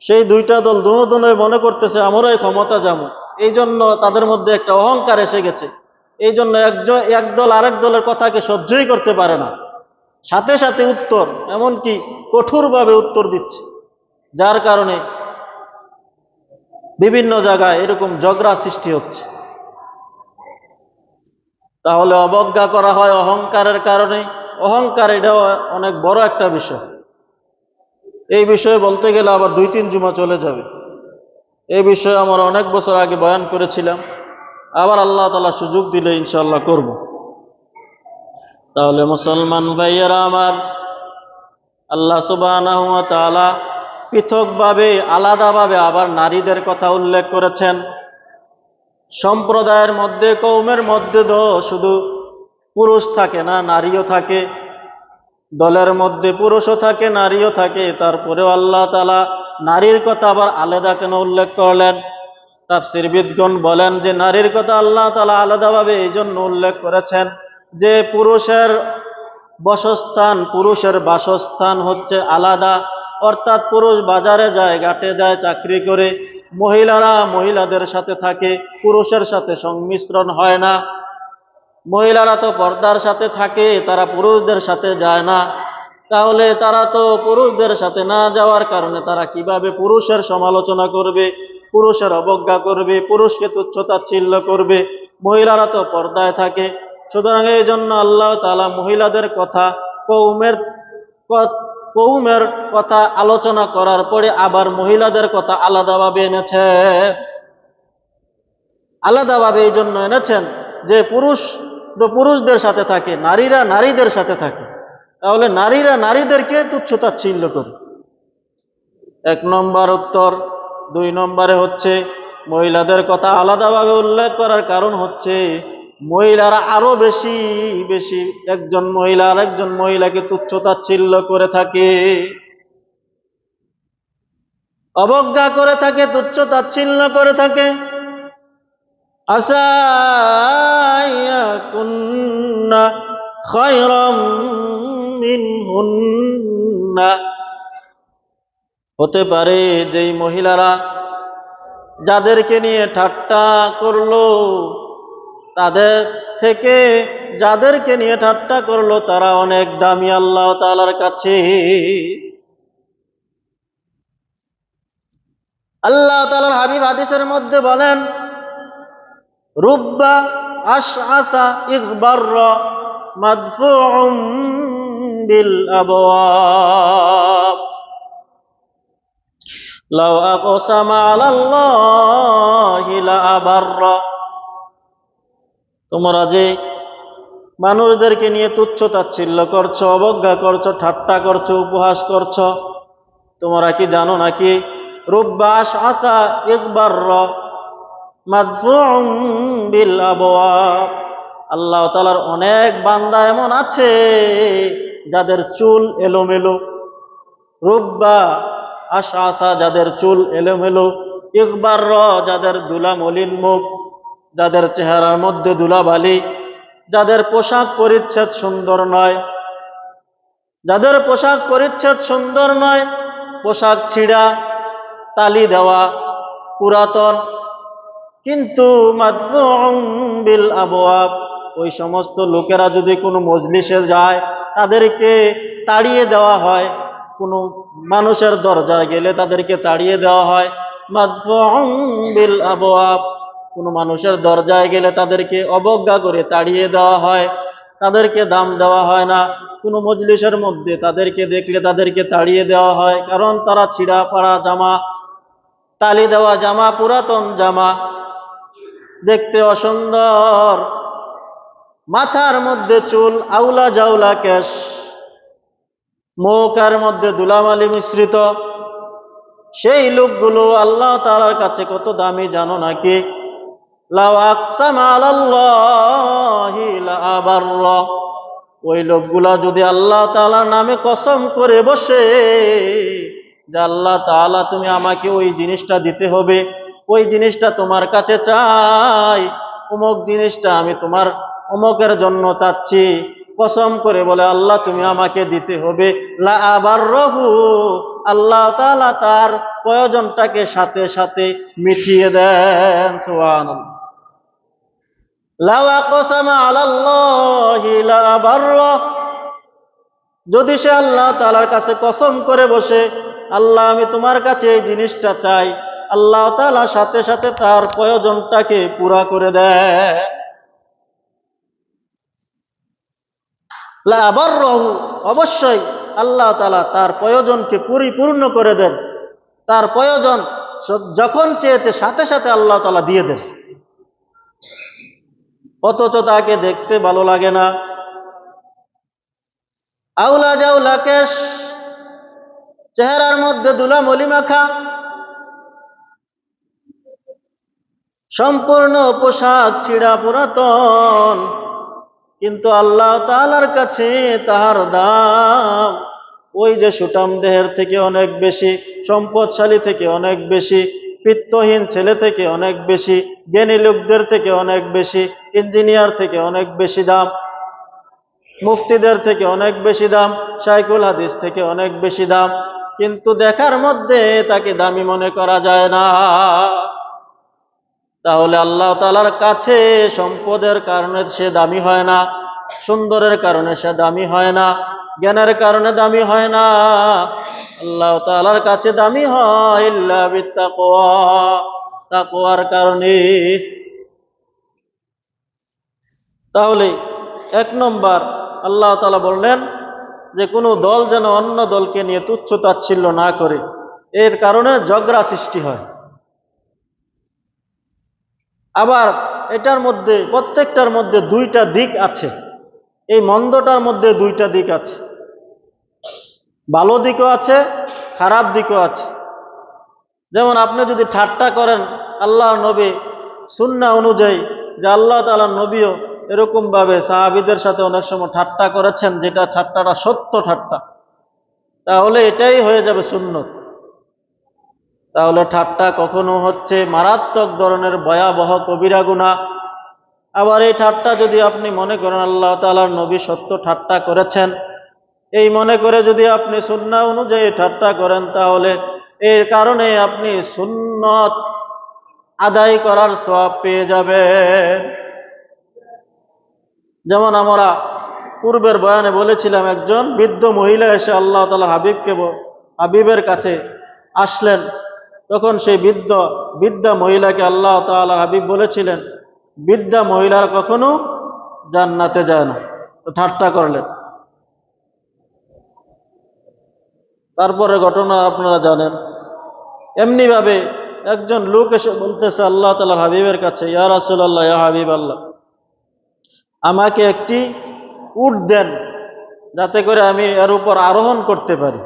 সেই দুইটা দল দুজনে মনে করতেছে আমরাই ক্ষমতা যাবো। এই জন্য তাদের মধ্যে একটা অহংকার এসে গেছে। এই জন্য এক দল আরেক দলের কথাকে সহ্যই করতে পারে না, সাথে সাথে উত্তর, এমনকি কঠোরভাবে উত্তর দিচ্ছে, যার কারণে বিভিন্ন জায়গায় এরকম ঝগড়া সৃষ্টি হচ্ছে। তাহলে অবজ্ঞা করা হয় অহংকারের কারণে। অহংকার এটাও অনেক বড় একটা বিষয়। এই বিষয়ে বলতে গেলে আবার 2-3 জুমা চলে যাবে। এই বিষয়ে আমরা অনেক বছর আগে বয়ান করেছিলাম, আবার আল্লাহ তাআলা সুযোগ দিলে ইনশাআল্লাহ করব। তাহলে মুসলমান ভাইয়েরা আমার, আল্লাহ সুবহানাহু ওয়া তাআলা পৃথকভাবে আলাদাভাবে আবার নারীদের কথা উল্লেখ করেছেন। সম্প্রদায়ের মধ্যে, কওমের মধ্যে তো শুধু পুরুষ থাকে না, নারীও থাকে। দলের মধ্যে পুরুষও থাকে, নারীও থাকে, তারপরেও আল্লাহ তাআলা নারীর কথা আবার আলাদা কেন উল্লেখ করলেন? তাফসীরবিদগণ বলেন যে নারীর কথা আল্লাহ তাআলা আলাদাভাবে এই জন্য উল্লেখ করেছেন যে পুরুষের বসস্থান, পুরুষের বাসস্থান হচ্ছে আলাদা। অর্থাৎ পুরুষ বাজারে যায়, ঘাটে যায়, চাকরি করে, মহিলারা মহিলাদের সাথে থাকে, পুরুষের সাথে সংমিশ্রণ হয় না। মহিলারা তো পর্দার সাথে থাকে, তারা পুরুষদের সাথে যায় না। তাহলে তারা তো পুরুষদের সাথে না যাওয়ার কারণে তারা কিভাবে পুরুষের সমালোচনা করবে, পুরুষের অবজ্ঞা করবে, পুরুষকে তুচ্ছ তাচ্ছিল্য করবে? মহিলারা তো পর্দায় থাকে। সুতরাং এই জন্য আল্লাহ তাআলা মহিলাদের কথা, কওমের কথা আলোচনা করার পরে আবার মহিলাদের কথা আলাদাভাবে এনেছেন। আলাদাভাবে এই জন্য এনেছেন যে পুরুষ তো পুরুষদের সাথে থাকে, নারীরা নারীদের সাথে থাকে। তাহলে নারীরা নারীদেরকে তুচ্ছ তাচ্ছিল্য করে, 1 নম্বর উত্তর। 2 নম্বরে হচ্ছে মহিলাদের কথা আলাদাভাবে উল্লেখ করার কারণ হচ্ছে মহিলারা আরো বেশি বেশি একজন মহিলা আরেকজন মহিলাকে তুচ্ছ তাচ্ছিল্য করে থাকে, অবজ্ঞা করে থাকে, তুচ্ছ তাচ্ছিল্য করে থাকে। আসা ইয়াকুন্না খায়রাম মিনহুন্না, হতে পারে যেই মহিলারা যাদেরকে নিয়ে ঠাট্টা করলো, তাদের থেকে যাদেরকে নিয়ে ঠাট্টা করলো তারা অনেক দামি আল্লাহ তাআলার কাছে। আল্লাহ তাআলার হাবিব হাদিসের মধ্যে বলেন, রুব্বা আশআসা ইগবাররা মাদফুউম বিল আবওয়াব লাউ আকসামা আলাল্লাহি লা আবাররা। তোমরা যে মানুষদেরকে নিয়ে তুচ্ছ তাচ্ছিল্য করছো, অবজ্ঞা করছো, ঠাট্টা করছো, উপহাস করছো, তোমরা কি জানো নাকি রুব্বা আশআসা ইগবাররা মাদফুউম বিল আবওয়াব, আল্লাহ তাআলার অনেক বান্দা এমন আছে যাদের চুল এলোমেলো, রুব্বা আশআসা যাদের চুল এলোমেলো, ইগবাররা যাদের দুলা মলিন মুখ, যাদের চেহারার মধ্যে ধুলাবালি, যাদের পোশাক পরিচ্ছদ সুন্দর নয়, যাদের পোশাক পরিচ্ছদ সুন্দর নয়, পোশাক ছিঁড়া, তালি দেওয়া, পুরাতন, কিন্তু মাদফুউম বিল আবওয়াব, ওই সমস্ত লোকেরা যদি কোনো মজলিসে যায় তাদেরকে তাড়িয়ে দেওয়া হয়, কোনো মানুষের দরজায় গেলে তাদেরকে তাড়িয়ে দেওয়া হয়। মাদফুউম বিল আবওয়াব, কোনো মানুষের দরজায় গেলে তাদেরকে অবজ্ঞা করে তাড়িয়ে দেওয়া হয়, তাদেরকে দাম দেওয়া হয় না। কোনো মজলিসের মধ্যে তাদেরকে দেখলে তাদেরকে তাড়িয়ে দেওয়া হয়, কারণ তারা ছিঁড়া পাড়া জামা, তালি দেওয়া জামা, পুরাতন জামা, দেখতে অসুন্দর, মাথার মধ্যে চুল আউলা জাউলা কেশ, মুখের মধ্যে ধুলামালি মিশ্রিত, সেই লোকগুলো আল্লাহ তাআলার কাছে কত দামি জানো নাকি? লাউ আকসামা আলাল্লাহি লা আবাররা, ওই লোকগুলা যদি আল্লাহ তাআলার নামে কসম করে বসে যে আল্লাহ তাআলা তুমি আমাকে ওই জিনিসটা দিতে হবে, ওই জিনিসটা তোমার কাছে চাই, অমুক জিনিসটা আমি তোমার অমুকের জন্য চাচ্ছি, কসম করে বলে আল্লাহ তুমি আমাকে দিতে হবে, লা আবাররাহু, আল্লাহ তাআলা তার প্রয়োজনটাকে সাথে সাথে মিটিয়ে দেন। সুবহানাল্লাহ। লাউ আকসামা আলাল্লাহি লা আবাররা, যদি সে আল্লাহ তাআলার কাছে কসম করে বসে আল্লাহ আমি তোমার কাছে এই জিনিসটা চাই, আল্লাহ তাআলা সাথে সাথে তার প্রয়োজনটাকে পুরা করে দেয়। লা আবাররাহু, অবশ্যই আল্লাহ তাআলা তার প্রয়োজনকে পরিপূর্ণ করে দেন, তার প্রয়োজন যখন চেয়েছে সাথে সাথে আল্লাহ তাআলা দিয়ে দেন। অথচ তাকে দেখতে ভালো লাগে না, আউলা জাউলা কেশ, চেহারার মধ্যে ধুলা মলি মাখা, সম্পূর্ণ পোশাক ছিঁড়া পুরাতন, কিন্তু আল্লাহ তাআলার কাছে তাহার দাম ওই যে সুঠাম দেহের থেকে অনেক বেশি, সম্পদশালী থেকে অনেক বেশি, পিত্তহীন ছেলে থেকে অনেক বেশি, জ্ঞানী লোকদের থেকে অনেক বেশি, ইঞ্জিনিয়ার থেকে অনেক বেশি দাম, মুফতিদের থেকে অনেক বেশি দাম, শাইখুল হাদিস থেকে অনেক বেশি দাম, কিন্তু দেখার মধ্যে তাকে দামি মনে করা যায় না। তাহলে আল্লাহ তাআলার কাছে সম্পদের কারণে সে দামি হয় না, সুন্দরের কারণে সে দামি হয় না, জ্ঞানের কারণে দামি হয় না, আল্লাহ তাআলার কাছে দামি হয় ইল্লা বিত্তাকওয়া, তাকওয়ার কারণে। তাহলে এক নম্বর আল্লাহ তাআলা বললেন যে কোনো দল যেন অন্য দলকে নিয়ে তুচ্ছ তাচ্ছিল্য না করে, এর কারণে ঝগড়া সৃষ্টি হয়। আবার এটার মধ্যে প্রত্যেকটার মধ্যে দুইটা দিক আছে, এই মন্দটার মধ্যে দুইটা দিক আছে, ভালো দিকও আছে, খারাপ দিকও আছে। যেমন আপনি যদি ঠাট্টা করেন আল্লাহর নবী সুন্নাহ অনুযায়ী, যে আল্লাহ তাআলার নবীও এরকম ভাবে সাহাবীদের সাথে অনেক সময় ঠাট্টা করেছেন, যেটা ঠাট্টাটা সত্য ঠাট্টা, তাহলে এটাই হয়ে যাবে সুন্নত। তাহলে ঠাট্টা কখনো হচ্ছে মারাত্মক ধরনের ভয়াবহ কবিরা গুনাহ। আবার এই ঠাট্টা যদি আপনি মনে করেন আল্লাহ তাআলার নবী সত্য ঠাট্টা করেছেন, এই মনে করে যদি আপনি সুন্নাহ অনুযায়ী ঠাট্টা করেন, তাহলে এর কারণে আপনি সুন্নত আদায় করার সওয়াব পেয়ে যাবেন। যেমন আমরা পূর্বের বয়ানে বলেছিলাম, একজন বৃদ্ধ মহিলা এসে আল্লাহ তাআলার হাবিবের কাছে আসলেন। তখন সেই বৃদ্ধা মহিলাকে আল্লাহ তাআলার হাবিব বলেছিলেন, বৃদ্ধা মহিলার কখনো জান্নাতে যায় না। তো ঠাট্টা করলেন। তারপরে ঘটনা আপনারা জানেন। এমনি ভাবে একজন লোক এসে বলতেছে আল্লাহ তাআলার হাবিবের কাছে, ইয়া রাসূলুল্লাহ, ইয়া হাবিব আল্লাহ, আমাকে একটি উট দেন যাতে করে আমি এর উপর আরোহণ করতে পারি।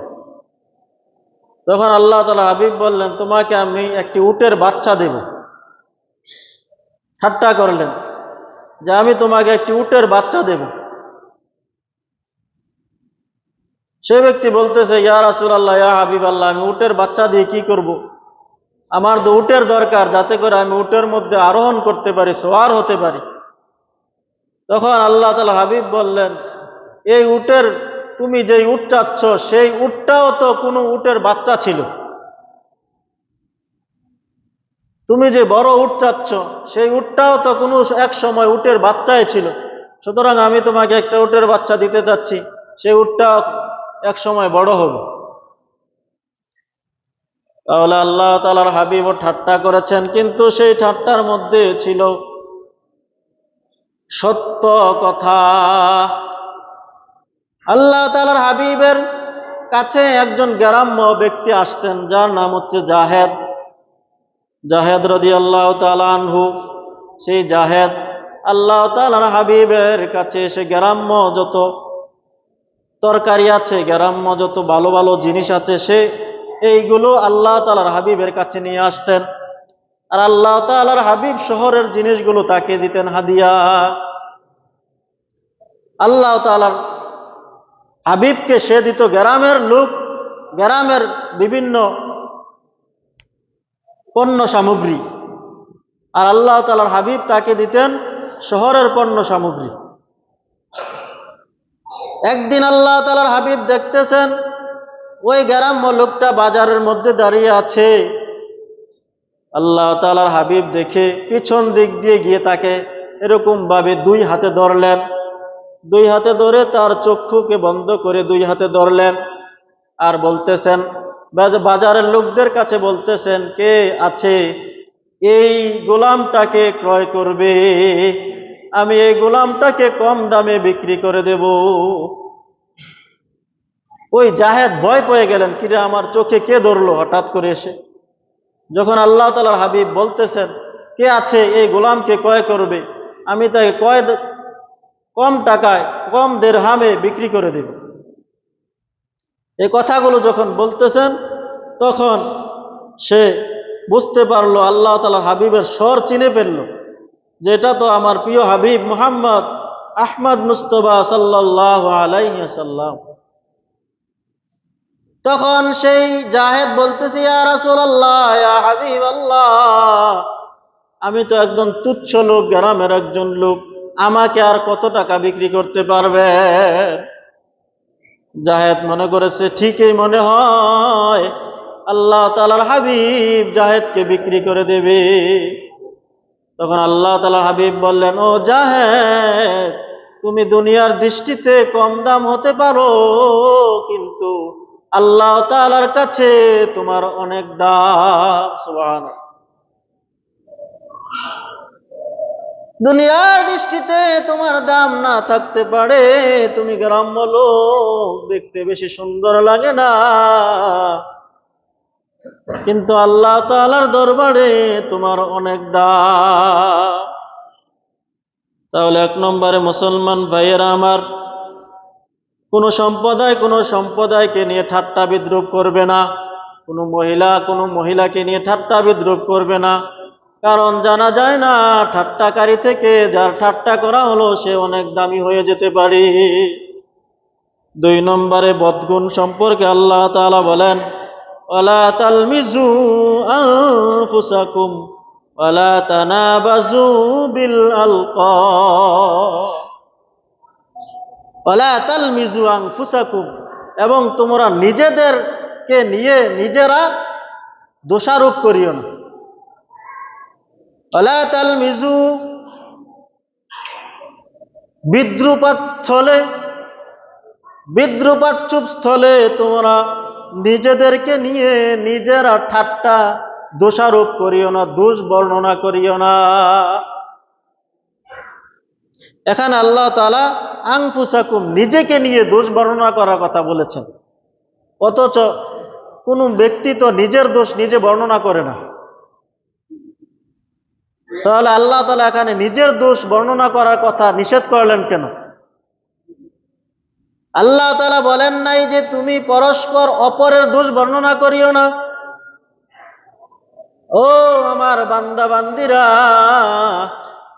তখন আল্লাহ তাআলার হাবিব বললেন, তোমাকে আমি একটি উটের বাচ্চা দেব। ঠাট্টা করলেন যে আমি তোমাকে একটি উটের বাচ্চা দেব। সে ব্যক্তি বলতেছে, ইয়া রাসূলুল্লাহ, ইয়া হাবিব আল্লাহ, আমি উটের বাচ্চা দিয়ে কি করব? আমার তো উটের দরকার, যাতে করে আমি উটের মধ্যে আরোহণ করতে পারি, সওয়ার হতে পারি। তখন আল্লাহ তাআলার হাবিব বললেন, এই উটের, তুমি যেই উট চাচ্ছ সেই উটটাও তো কোনো উটের বাচ্চা ছিল। তুমি যে বড় উট চাচ্ছ সেই উটটাও তো কোনো এক সময় উটের বাচ্চাই ছিল। সুতরাং আমি তোমাকে একটা উটের বাচ্চা দিতে চাচ্ছি, সেই উটটা এক সময় বড় হবে। তাহলে আল্লাহ তাআলার হাবিবও ঠাট্টা করেছেন, কিন্তু সেই ঠাট্টার মধ্যে ছিল সত্য কথা। আল্লাহ তাআলার হাবিবের কাছে একজন গ্রাম্য ব্যক্তি আসতেন, যার নাম হচ্ছে জাহেদ রাদিয়াল্লাহু তাআলা আনহু। সেই জাহেদ আল্লাহ তাআলার হাবিবের কাছে এসে গ্রাম্য যত তরকারি আছে, গ্রাম্য যত ভালো ভালো জিনিস আছে, সে এইগুলো আল্লাহ তাআলার হাবিবের কাছে নিয়ে আসতেন। আর আল্লাহ তাআলার হাবিব শহরের জিনিসগুলো তাকে দিতেন হাদিয়া। আল্লাহ তাআলার হাবিবকে সে দিত গ্রামের লোক, গ্রামের বিভিন্ন পণ্য সামগ্রী, আর আল্লাহ তাআলার হাবিব তাকে দিতেন শহরের পণ্য সামগ্রী। একদিন আল্লাহ তাআলার হাবিব দেখতেছেন ওই গ্রাম্য লোকটা বাজারের মধ্যে দাঁড়িয়ে আছে। আল্লাহ তাআলার হাবিব দেখে পিছন দিক দিয়ে গিয়ে তাকে এরকম ভাবে দুই হাতে ধরলেন। দুই হাতে ধরে তার চক্ষুকে বন্ধ করে দুই হাতে ধরলেন, আর বলতেছেন, বাজারের লোকদের কাছে বলতেছেন, কে আছে এই গোলামটাকে ক্রয় করবে? আমি এই গোলামটাকে কম দামে বিক্রি করে দেব। ওই জাহেদ ভয় পেয়ে গেলেন, কিরে আমার চোখে কে ধরলো হঠাৎ করে এসে? যখন আল্লাহ তাআলার হাবিব বলতেছেন, কে আছে এই গোলামকে ক্রয় করবে, আমি তাকে কম টাকায়, কম দিরহামে বিক্রি করে দেব। এই কথাগুলো যখন বলতেছেন, তখন সে বুঝতে পারলো, আল্লাহ তাআলার হাবিবের স্বর চিনে ফেললো, যেটা তো আমার প্রিয় হাবিব মুহাম্মদ আহমদ মুস্তফা সাল্লাল্লাহু আলাইহি ওয়াসাল্লাম। তখন সেই জাহেদ বলতেছে, ইয়া রাসূলুল্লাহ, ইয়া হাবিব আল্লাহ, আমি তো একদম তুচ্ছ লোক, গ্রামের একজন লোক, আমাকে আর কত টাকা বিক্রি করতে পারবে? জাহেদ মনে করেছে ঠিকই মনে হয় আল্লাহ তাআলার হাবিব জাহেদকে বিক্রি করে দেবে। তখন আল্লাহ তাআলার হাবিব বললেন, ও জাহেদ, তুমি দুনিয়ার দৃষ্টিতে কম দাম হতে পারো, কিন্তু আল্লাহ তাআলার কাছে তোমার অনেক দাম। সুবহানাল্লাহ। দুনিয়ার দৃষ্টিতে তোমার দাম না থাকতে পারে, তুমি গ্রাম্য লোক, দেখতে বেশি সুন্দর লাগে না, কিন্তু আল্লাহ তাআলার দরবারে তোমার অনেক দাম। তাহলে এক নম্বরে মুসলমান ভাইয়েরা আমার, কোনো সম্প্রদায়কে নিয়ে ঠাট্টা বিদ্রূপ করবে না। কোনো মহিলাকে নিয়ে ঠাট্টা বিদ্রূপ করবে না, কারণ জানা যায় না ঠাট্টাকারী থেকে যার ঠাট্টা করা হলো সে অনেক দামি হয়ে যেতে পারে। দুই নম্বরে বদগুণ সম্পর্কে আল্লাহ তাআলা বলেন, ওয়ালা তালমিজু আনফুসাকুম ওয়ালা তানাবাজু বিল আলকাব ওয়ালা তালমিজু আনফুসাকুম, এবং তোমরা নিজেদেরকে নিয়ে নিজেরা দোষারোপ করিও না। ওয়ালা তালমিজু, বিদ্রুপাচ্ছুপ স্থলে তোমরা নিজেদেরকে নিয়ে নিজেরা ঠাট্টা দোষারোপ করিও না, দোষ বর্ণনা করিও না। এখানে আল্লাহ তাআলা আনফুসাকুম, নিজেকে নিয়ে দোষ বর্ণনা করার কথা বলেছেন, অথচ কোন ব্যক্তি তো নিজের দোষ নিজে বর্ণনা করে না। তাহলে আল্লাহ তাআলা এখানে নিজের দোষ বর্ণনা করার কথা নিষেধ করলেন কেন? আল্লাহ তাআলা বলেন নাই যে তুমি পরস্পর অপরের দোষ বর্ণনা করিও না। ও আমার বান্দা বান্দিরা,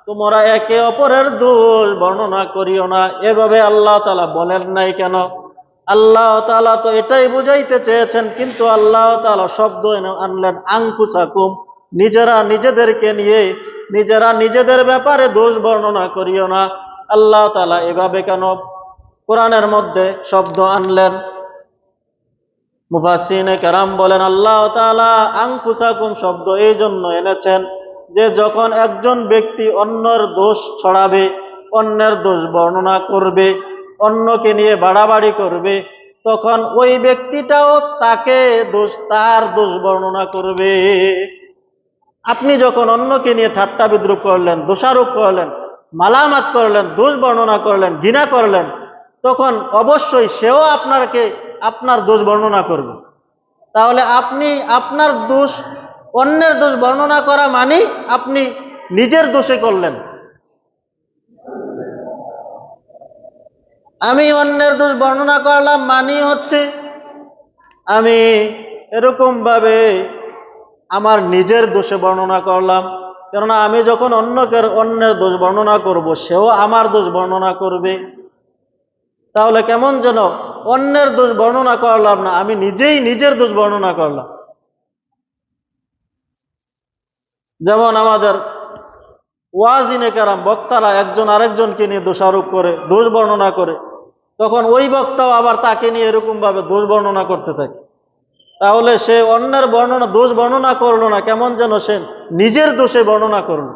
তোমরা একে অপরের দোষ বর্ণনা করিও না, এভাবে আল্লাহ তাআলা বলেন নাই কেন? আল্লাহ তাআলা তো এটাই বুঝাইতে চেয়েছেন, কিন্তু আল্লাহ তাআলা শব্দ আনলেন আনফুসাকুম, নিজেরা নিজেদেরকে নিয়ে নিজেরা নিজেদের ব্যাপারে দোষ বর্ণনা করিও না। আল্লাহ তাআলা এভাবে কেন কোরআনের মধ্যে শব্দ আনলেন? মুফাসসিরিনে কেরাম বলেন আল্লাহ তাআলা আনফুসাকুম শব্দ এই জন্য এনেছেন যে যখন একজন ব্যক্তি অন্যের দোষ ছড়াবে, অন্যের দোষ বর্ণনা করবে, অন্যকে নিয়ে বাড়াবাড়ি করবে, তখন ওই ব্যক্তিটাও তার দোষ বর্ণনা করবে। আপনি যখন অন্যকে নিয়ে ঠাট্টা বিদ্রুপ করলেন, দোষারোপ করলেন, মালামাত করলেন, দোষ বর্ণনা করলেন, ঘৃণা করলেন, তখন অবশ্যই সেও আপনার দোষ বর্ণনা করবে। তাহলে আপনি আপনার দোষ, অন্যের দোষ বর্ণনা করা মানে আপনি নিজের দোষে করলেন। আমি অন্যের দোষ বর্ণনা করলাম মানে হচ্ছে আমি এরকম ভাবে আমার নিজের দোষে বর্ণনা করলাম। কেননা আমি যখন অন্যের দোষ বর্ণনা করব, সেও আমার দোষ বর্ণনা করবে। তাহলে কেমন যেন অন্যের দোষ বর্ণনা করলাম না, আমি নিজেই নিজের দোষ বর্ণনা করলাম। যেমন আমাদের ওয়াজিনে কেরাম, বক্তারা একজন আরেকজনকে নিয়ে দোষারোপ করে, দোষ বর্ণনা করে, তখন ওই বক্তাও আবার তাকে নিয়ে এরকম ভাবে দোষ বর্ণনা করতে থাকে। তাহলে সে অন্যের দোষ বর্ণনা করলো না, কেমন যেন সে নিজের দোষে বর্ণনা করলো।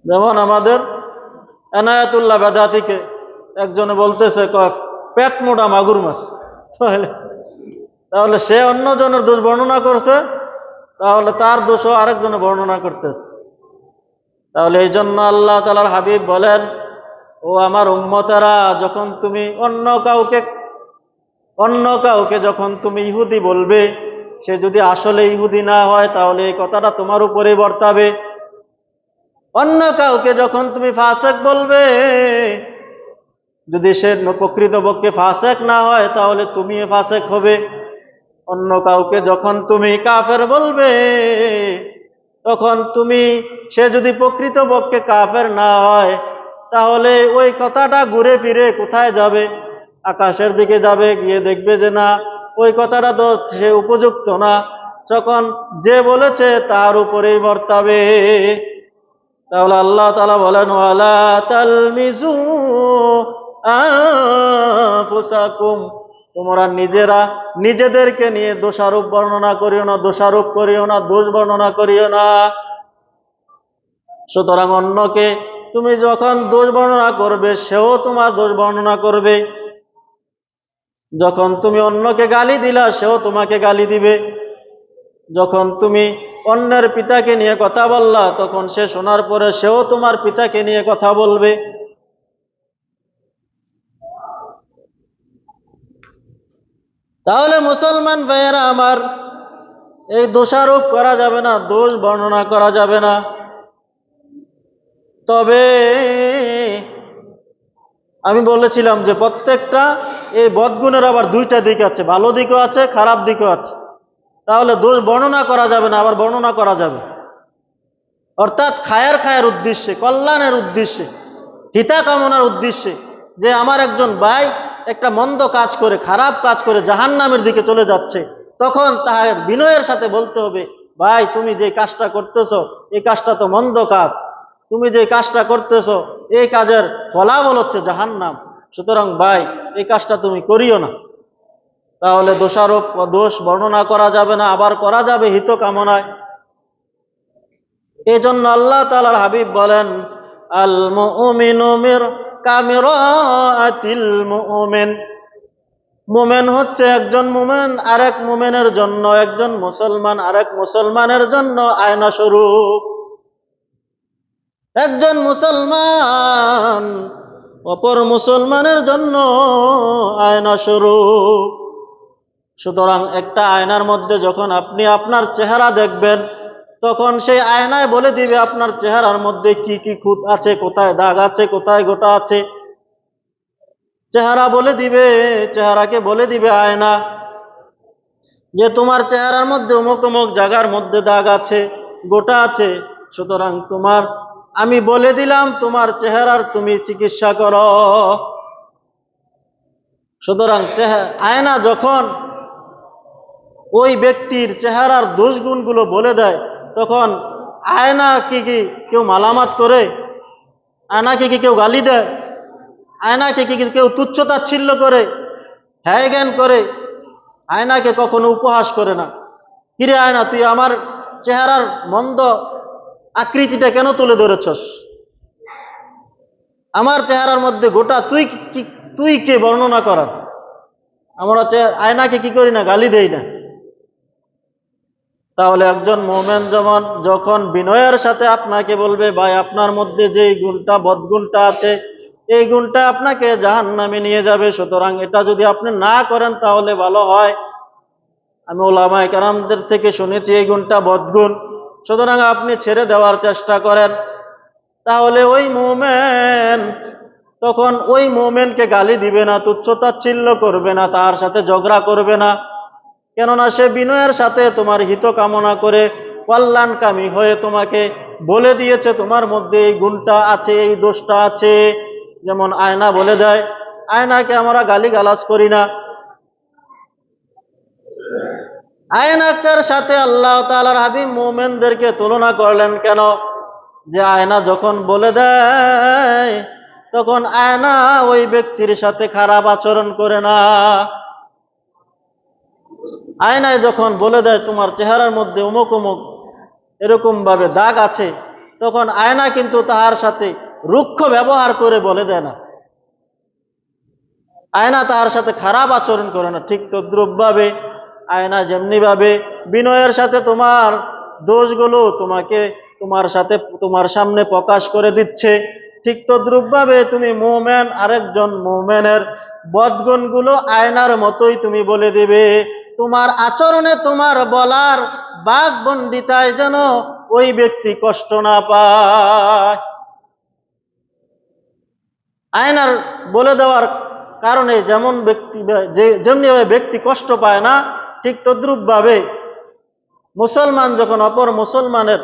যেমন আমাদের এনায়েতুল্লাহ বেদাতিকে একজনে বলতেছে পেট মোটা মাগুর মাছ, তাহলে সে অন্যজনের দোষ বর্ণনা করছে, তাহলে তার দোষও আরেকজনে বর্ণনা করতেছে। তাহলে এই জন্য আল্লাহ তাআলার হাবিব বলেন, ও আমার উম্মতেরা, যখন তুমি অন্য কাউকে যখন তুমি ইহুদি বলবে, সে যদি আসলে ইহুদি না হয় তাহলে এই কথাটা তোমার উপরে বর্তাবে। অন্য কাউকে যখন তুমি ফাসেক বলবে, যদি সে প্রকৃতপক্ষে ফাসেক না হয় তাহলে তুমি ফাসেক হবে। অন্য কাউকে যখন তুমি কাফের বলবে, তখন সে যদি প্রকৃতপক্ষে কাফের না হয় তাহলে ওই কথাটা ঘুরে ফিরে কোথায় যাবে? আকাশের দিকে যাবে, গিয়ে দেখবে যে না, ওই কথাটা তো সে উপযুক্ত না, তখন যে বলেছে তার উপরেই বর্তাবে। তাহলে আল্লাহ তাআলা বলেন ওয়ালা তালমিজু আনফুসাকুম, তোমরা নিজেরা নিজেদেরকে নিয়ে দোষারোপ করিও না, দোষ বর্ণনা করিও না। সুতরাং অন্যকে তুমি যখন দোষ বর্ণনা করবে, সেও তোমার দোষ বর্ণনা করবে। যখন তুমি অন্যকে গালি দিলা, সেও তোমাকে গালি দিবে। যখন তুমি অন্যের পিতাকে নিয়ে কথা বললা, তখন সে শোনার পরে সেও তোমার পিতাকে নিয়ে কথা বলবে। তাহলে মুসলমান ভাইয়েরা আমার, এই দোষারোপ করা যাবে না, দোষ বর্ণনা করা যাবে না। তবে আমি বলেছিলাম যে প্রত্যেকটা এই বদগুণের আবার দুইটা দিক আছে, ভালো দিকও আছে, খারাপ দিকও আছে। তাহলে দোষ বর্ণনা করা যাবে না, আবার বর্ণনা করা যাবে, অর্থাৎ খায়ের উদ্দেশ্যে, কল্যাণের উদ্দেশ্যে, হিতা কামনার উদ্দেশ্যে, যে আমার একজন ভাই একটা মন্দ কাজ করে, খারাপ কাজ করে জাহান্নামের দিকে চলে যাচ্ছে, তখন তার বিনয়ের সাথে বলতে হবে, ভাই তুমি যে কাজটা করতেছো এই কাজটা তো মন্দ কাজ, তুমি যে কাজটা করতেছো এই কাজের ফলাফল হচ্ছে জাহান্নাম, সুতরাং ভাই এই কাজটা তুমি করিও না। তাহলে দোষারোপ দোষ বর্ণনা করা যাবে না, আবার করা যাবে হিত কামনায়। এই জন্য আল্লাহ তাআলার হাবিব বলেন, আল মুমিনু কামিরাতিল মুমিন, মুমিন হচ্ছে একজন মুমিন আরেক মুমিনের জন্য, একজন মুসলমান আরেক মুসলমানের জন্য আয়না স্বরূপ। একজন মুসলমান অপর মুসলমানের জন্য আয়না স্বরূপ। সুতরাং একটা আয়নার মধ্যে যখন আপনি আপনার চেহারা দেখবেন, তখন সেই আয়নায় বলে দিবে আপনার চেহারার মধ্যে কি কি খুঁত আছে, কোথায় দাগ আছে, কোথায় গোটা আছে। চেহারা বলে দিবে, চেহারাকে বলে দিবে আয়না যে তোমার চেহারার মধ্যে অমুক অমুক জায়গার মধ্যে দাগ আছে, গোটা আছে, সুতরাং আমি বলে দিলাম তোমার চেহারার তুমি চিকিৎসা করো। সুতরাং আয়না যখন ওই ব্যক্তির চেহারার দোষগুণগুলো বলে দেয়, তখন আয়না কি কেউ মালামাত করে? আয়নাকে কি কেউ গালি দেয়? আয়নাকে কি কেউ তুচ্ছতাচ্ছিল্য করে, হ্যায় জ্ঞান করে? আয়নাকে কখনো উপহাস করে না। কিরে আয়না, তুই আমার চেহারার মন্দ আকৃতিটা কেন তুলে ধরেছস? আমার চেহারার মধ্যে গোটা তুই কে বর্ণনা করার? আমরা আয়নাকে কি করি না, গালি দেই না। তাহলে একজন মুমিন যখন বিনয়ের সাথে আপনাকে বলবে, ভাই আপনার মধ্যে যে গুণটা বদগুণটা আছে, এই গুণটা আপনাকে জাহান্নামে নিয়ে যাবে, সুতরাং এটা যদি আপনি না করেন তাহলে ভালো হয়। আমি উলামায়ে কেরামদের থেকে শুনেছি এই গুণটা বদগুণ, সুতরাং আপনি ছেড়ে দেওয়ার চেষ্টা করেন। তাহলে ওই মুমিন তখন ওই মুমিনকে গালি দিবে না, তুচ্ছতাচ্ছিল্য করবে না, তার সাথে ঝগড়া করবে না, কেননা সে বিনয়ের সাথে তোমার হিত কামনা করে কল্যাণকামী হয়ে তোমাকে বলে দিয়েছে তোমার মধ্যে এই গুণটা আছে, এই দোষটা আছে। যেমন আয়না বলে দেয়, আয়নাকে আমরা গালিগালাজ করি না। আয়নার সাথে আল্লাহ তাআলার হাবিব মুমিনদেরকে তুলনা করলেন কেন? যে আয়না যখন বলে দেয়, তখন আয়না ওই ব্যক্তির সাথে খারাপ আচরণ করে না। আয়নায় যখন বলে দেয় তোমার চেহারার মধ্যে অমুক অমুক এরকম ভাবে দাগ আছে, তখন আয়না কিন্তু তাহার সাথে রুক্ষ ব্যবহার করে বলে দেয় না, আয়না তাহার সাথে খারাপ আচরণ করে না। ঠিক তদ্রুপ ভাবে আয়না যেমনি ভাবে বিনয়ের সাথে তোমার দোষগুলো তোমার সামনে প্রকাশ করে দিচ্ছে, ঠিক তদ্রুপ ভাবে তুমি মুমিন আরেকজন মুমিনের বদগুণগুলো আয়নার মতোই তুমি বলে দিবে। তোমার আচরণে, তোমার বলার বাকবন্দিতায় যেন ওই ব্যক্তি কষ্ট না পায়। আয়নার বলে দেওয়ার কারণে যেমনি ব্যক্তি কষ্ট পায় না, ঠিক তদ্রুপ ভাবে মুসলমান যখন অপর মুসলমানের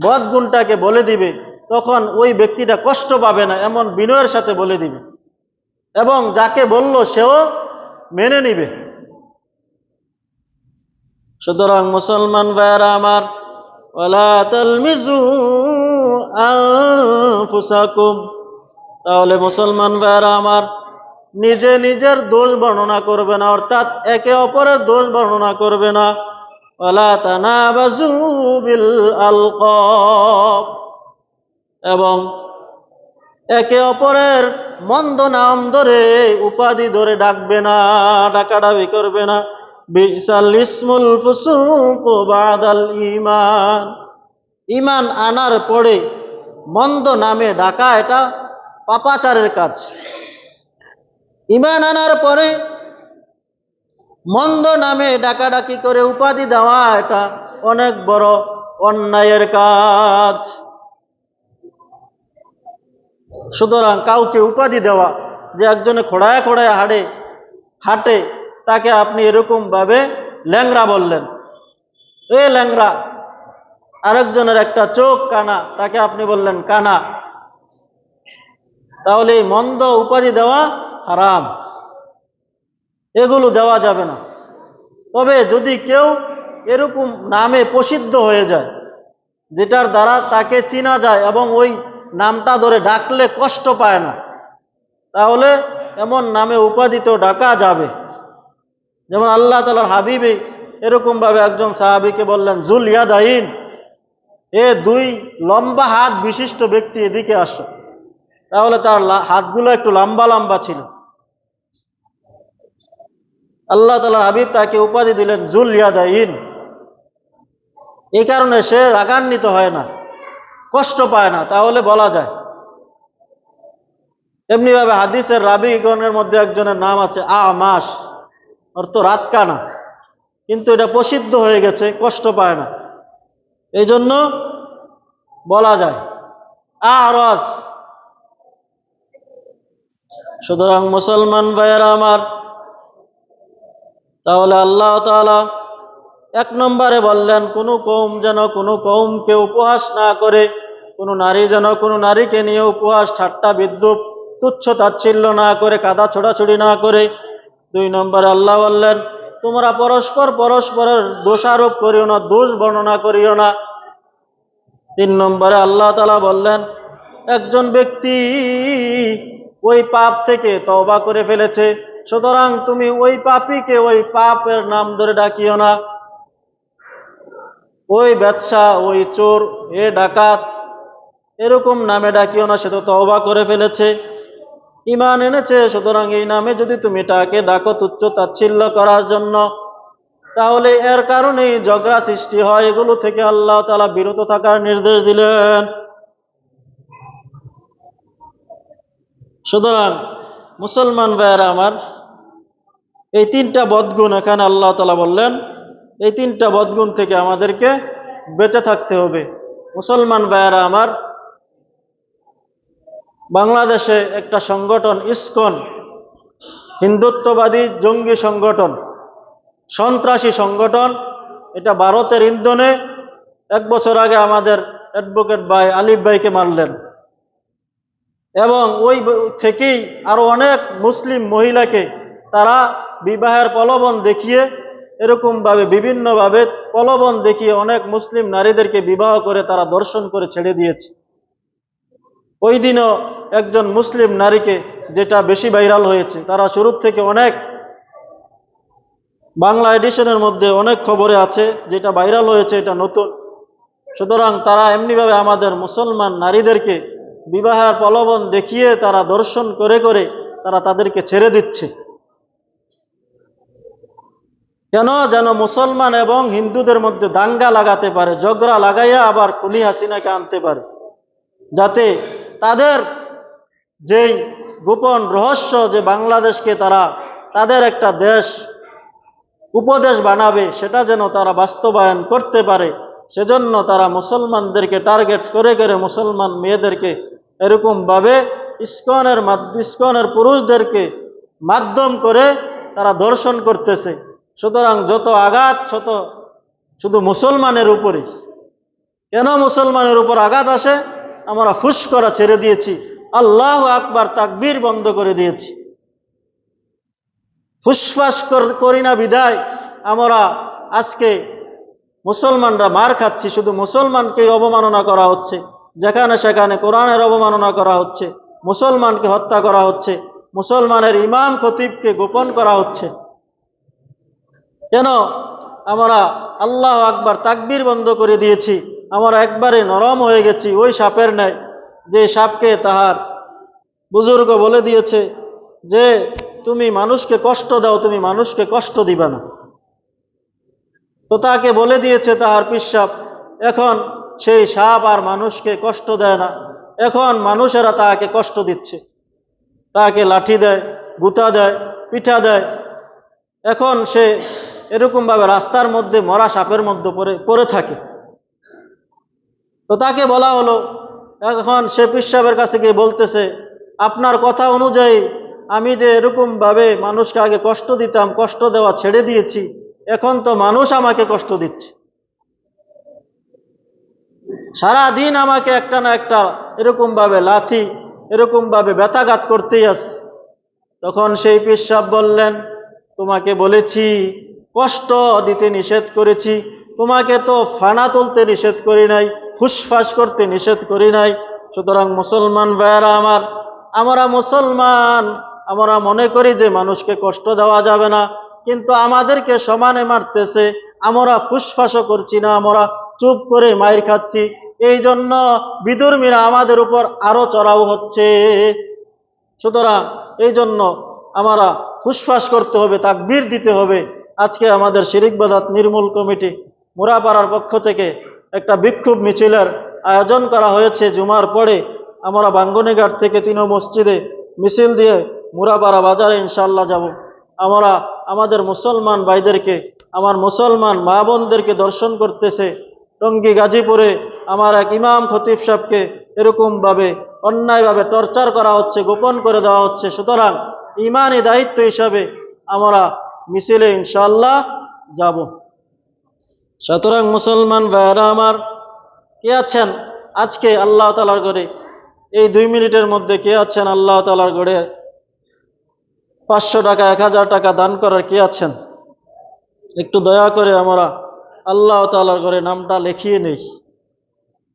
বদগুণটাকে বলে দিবে, তখন ওই ব্যক্তিটা কষ্ট পাবে না, এমন বিনয়ের সাথে বলে দিবে, এবং যাকে বলল সেও মেনে নিবে। সুতরাং মুসলমান ভাইয়েরা আমার, ওয়ালা তালমিজু আনফুসাকুম, তাহলে মুসলমান ভাইয়েরা আমার, নিজে নিজের দোষ বর্ণনা করবে না, অর্থাৎ একে অপরের দোষ বর্ণনা করবে না। ওয়ালা তানাবাজু বিল আলকাব, এবং একে অপরের মন্দ নাম ধরে, উপাধি ধরে ডাকবে না, ডাকাডাকি করবে না। বিসাল ইসমুল ফুসুক বাদাল ঈমান, ঈমান আনার পরে মন্দ নামে ডাকা এটা পাপাচারের কাজ। ঈমান আনার পরে মন্দ নামে ডাকাডাকি করে উপাধি দেওয়া এটা অনেক বড় অন্যায়ের কাজ। সুতরাং কাউকে উপাধি দেওয়া, যে একজনে খোড়ায় খোড়ায় হাঁটে, তাকে আপনি এরকম ভাবে ল্যাংড়া বললেন, এ ল্যাংড়া। আরেকজনের একটা চোখ কানা, তাকে আপনি বললেন কানা, তাহলে এই মন্দ উপাধি দেওয়া হারাম। এগুলো দেওয়া যাবে না। তবে যদি কেউ এরকম নামে প্রসিদ্ধ হয়ে যায়, যেটার দ্বারা তাকে চেনা যায় এবং ওই নামটা ধরে ডাকলে কষ্ট পায় না, তাহলে এমন নামে উপাধিতেও ডাকা যাবে। যেমন আল্লাহ তাআলার হাবিবে এরকমভাবে একজন সাহাবীকে বললেন, জুল ইয়াদাইন, এ দুই লম্বা হাত বিশিষ্ট ব্যক্তি, এদিকে আসো। তাহলে তার হাতগুলো একটু লম্বা লম্বা ছিল। আল্লাহ তাআলার হাবিব তাকে উপাধি দিলেন জুল ইয়াদাইন। এই কারণে সে রাগান্বিত হয় না, কষ্ট পায় না, তাহলে বলা যায়। এমনিভাবে হাদিসের রাবীগণের মধ্যে একজনের নাম আছে আমাশ, অর্থ রাত কানা, কিন্তু এটা প্রসিদ্ধ হয়ে গেছে, কষ্ট পায় না, এই জন্য বলা যায় আরস। সুতরাং মুসলমান ভাইয়েরা আমার, তাহলে আল্লাহ তাআলা এক নম্বরে বললেন, কোনো কওম যেন কোনো কওমকে উপহাস না করে, কোনো নারী যেন কোনো নারীকে নিয়ে উপহাস ঠাট্টা বিদ্রুপ তুচ্ছ তাচ্ছিল্য না করে, কাদা ছোড়াছুড়ি না করে। দুই নম্বরে আল্লাহ বললেন, তোমরা পরস্পর পরস্পরের দোষারোপ করিও না, দোষ বর্ণনা করিও না। তিন নম্বরে আল্লাহ তাআলা বললেন, একজন ব্যক্তি ওই পাপ থেকে তওবা করে ফেলেছে, সুতরাং তুমি ওই পাপীকে ওই পাপের নাম ধরে ডাকিও না। ওই ব্যবসা, ওই চোর, এ ডাকাত, এরকম নামে ডাকিও না, সে তো তওবা করে ফেলেছে, ঈমান এনেছে। সুতরাং এই নামে যদি তুমি তাকে ডাকো তুচ্ছ তাচ্ছিল্য করার জন্য, তাহলে এর কারণেই ঝগড়া সৃষ্টি হয়। এগুলো থেকে আল্লাহ তাআলা বিরত থাকার নির্দেশ দিলেন। সুতরাং মুসলমান ভাইয়েরা আমার, এই তিনটা বদগুণ এখানে আল্লাহ তাআলা বললেন, এই তিনটা বদগুণ থেকে আমাদেরকে বেঁচে থাকতে হবে। মুসলমান ভাইয়েরা আমার, বাংলাদেশে একটা সংগঠন ইসকন, হিন্দুত্ববাদী জঙ্গি সংগঠন, সন্ত্রাসী সংগঠন, এটা ভারতের ইন্ধনে 1 বছর আগে আমাদের অ্যাডভোকেট ভাই আলিফ ভাইকে মারলেন, এবং ওই থেকেই আরো অনেক মুসলিম মহিলাকে তারা বিবাহের প্রলোভন দেখিয়ে, এরকমভাবে বিভিন্নভাবে প্রলোভন দেখিয়ে অনেক মুসলিম নারীদেরকে বিবাহ করে তারা ধর্ষণ করে ছেড়ে দিয়েছে। ওই দিনও একজন মুসলিম নারীকে, যেটা বেশি ভাইরাল হয়েছে, তারা শুরু থেকে অনেক বাংলা এডিশনের মধ্যে অনেক খবরে আছে, যেটা ভাইরাল হয়েছে এটা নতুন। সুতরাং তারা এমনিভাবে আমাদের মুসলমান নারীদেরকে বিবাহের প্রলোভন দেখিয়ে তারা ধর্ষণ করে করে তারা তাদেরকে ছেড়ে দিচ্ছে। কেন? যেন মুসলমান এবং হিন্দুদের মধ্যে দাঙ্গা লাগাতে পারে, ঝগড়া লাগাইয়া আবার খুনি হাসিনাকে আনতে পারে, যাতে তাদের যেই গোপন রহস্য যে বাংলাদেশকে তারা তাদের একটা দেশ উপদেশ বানাবে, সেটা যেন তারা বাস্তবায়ন করতে পারে। সেজন্য তারা মুসলমানদেরকে টার্গেট করে করে মুসলমান মেয়েদেরকে এরকমভাবে ইসকনের পুরুষদেরকে মাধ্যম করে তারা ধর্ষণ করতেছে। সুতরাং যত আঘাত শুধু মুসলমানের উপরে। কেন মুসলমানের উপর আঘাত আসে? আমরা ফুস করা ছেড়ে দিয়েছি, আল্লাহু আকবার তাকবীর বন্ধ করে দিয়েছি, ফুসফাস করি না বিদায় আমরা আজকে মুসলমানরা মার খাচ্ছি। শুধু মুসলমানকে অবমাননা করা হচ্ছে, যেখানে সেখানে কোরআনের অবমাননা করা হচ্ছে, মুসলমানকে হত্যা করা হচ্ছে, মুসলমানের ইমাম খতিবকে গোপন করা হচ্ছে। কেন? আমরা আল্লাহু আকবার তাকবীর বন্ধ করে দিয়েছি, আমরা একবারে নরম হয়ে গেছি, ওই সাপের ন্যায়, যে সাপকে তাহার বুজুর্গ বলে দিয়েছে যে তুমি মানুষকে কষ্ট দাও, তুমি মানুষকে কষ্ট দিবা না। তো তাকে বলে দিয়েছে তাহার পিসাব, এখন সেই সাপ আর মানুষকে কষ্ট দেয় না, এখন মানুষেরা তাকে কষ্ট দিচ্ছে, তাকে লাঠি দেয়, গুতা দেয়, পিঠা দেয়। এখন সে এরকমভাবে রাস্তার মধ্যে মরা সাপের মধ্যে পড়ে থাকে। তো তাকে বলা হলো, এখন সে পিসাবের কাছে গিয়ে বলতেছে, আপনার কথা অনুযায়ী আমি যে এরকমভাবে মানুষকে আগে কষ্ট দিতাম, কষ্ট দেওয়া ছেড়ে দিয়েছি, এখন তো মানুষ আমাকে কষ্ট দিচ্ছে, সারা দিন আমাকে একটা না একটা এরকমভাবে লাথি, এরকমভাবে ব্যথাঘাত করতেই আছে। তখন সেই পিসাব বললেন, তোমাকে বলেছি, কষ্ট দিতে নিষেধ করেছি, তোমাকে তো ফানা তুলতে নিষেধ করি নাই, ফুসফাস করতে নিষেধ করি নাই। সুতরাং মুসলমান ভাইয়েরা আমার, আমরা মুসলমান, আমরা মনে করি যে মানুষকে কষ্ট দেওয়া যাবে না, কিন্তু আমাদেরকে সমানে মারতেছে, আমরা ফুসফাসও করছি না, আমরা চুপ করে মাইর খাচ্ছি। এই জন্য বিধর্মীরা আমাদের উপর আরো চড়াও হচ্ছে। সুতরাং এই জন্য আমরা ফুসফাস করতে হবে, তাকবীর দিতে হবে। আজকে আমাদের শিরিক বেদাত নির্মূল কমিটি মুরাপাড়ার পক্ষ থেকে একটা বিক্ষোভ মিছিলের আয়োজন করা হয়েছে। জুমার পরে আমরা বাঙ্গনীঘাট থেকে 3 মসজিদে মিছিল দিয়ে মুরাপাড়া বাজারে ইনশাল্লাহ যাব। আমরা আমাদের মুসলমান ভাইদেরকে, আমার মুসলমান মা বোনদেরকে দর্শন করতেছে। টঙ্গী গাজীপুরে আমার এক ইমাম খতিব সাহেবকে এরকমভাবে অন্যায়ভাবে টর্চার করা হচ্ছে, গোপন করে দেওয়া হচ্ছে। সুতরাং ইমানি দায়িত্ব হিসাবে আমরা মিছিলে ইনশাল্লাহ যাব। সুতরাং মুসলমান ভাইয়েরা আমার, কে আছেন আজকে আল্লাহ তাআলার ঘরে এই 2 মিনিটের মধ্যে, কে আছেন আল্লাহ তাআলার ঘরে 500 টাকা 1000 টাকা দান করার কে আছেন? একটু দয়া করে আমরা আল্লাহ তাআলার ঘরে নামটা লিখিয়ে নেই।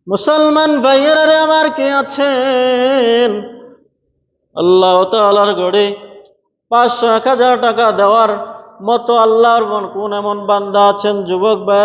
মুসলমান ভাইয়েরা আমার, কে আছেন আল্লাহ তাআলার ঘরে 500 1000 টাকা দেওয়ার মতো? আল্লাহর কোন এমন বান্দা আছেন? যুবক ভাই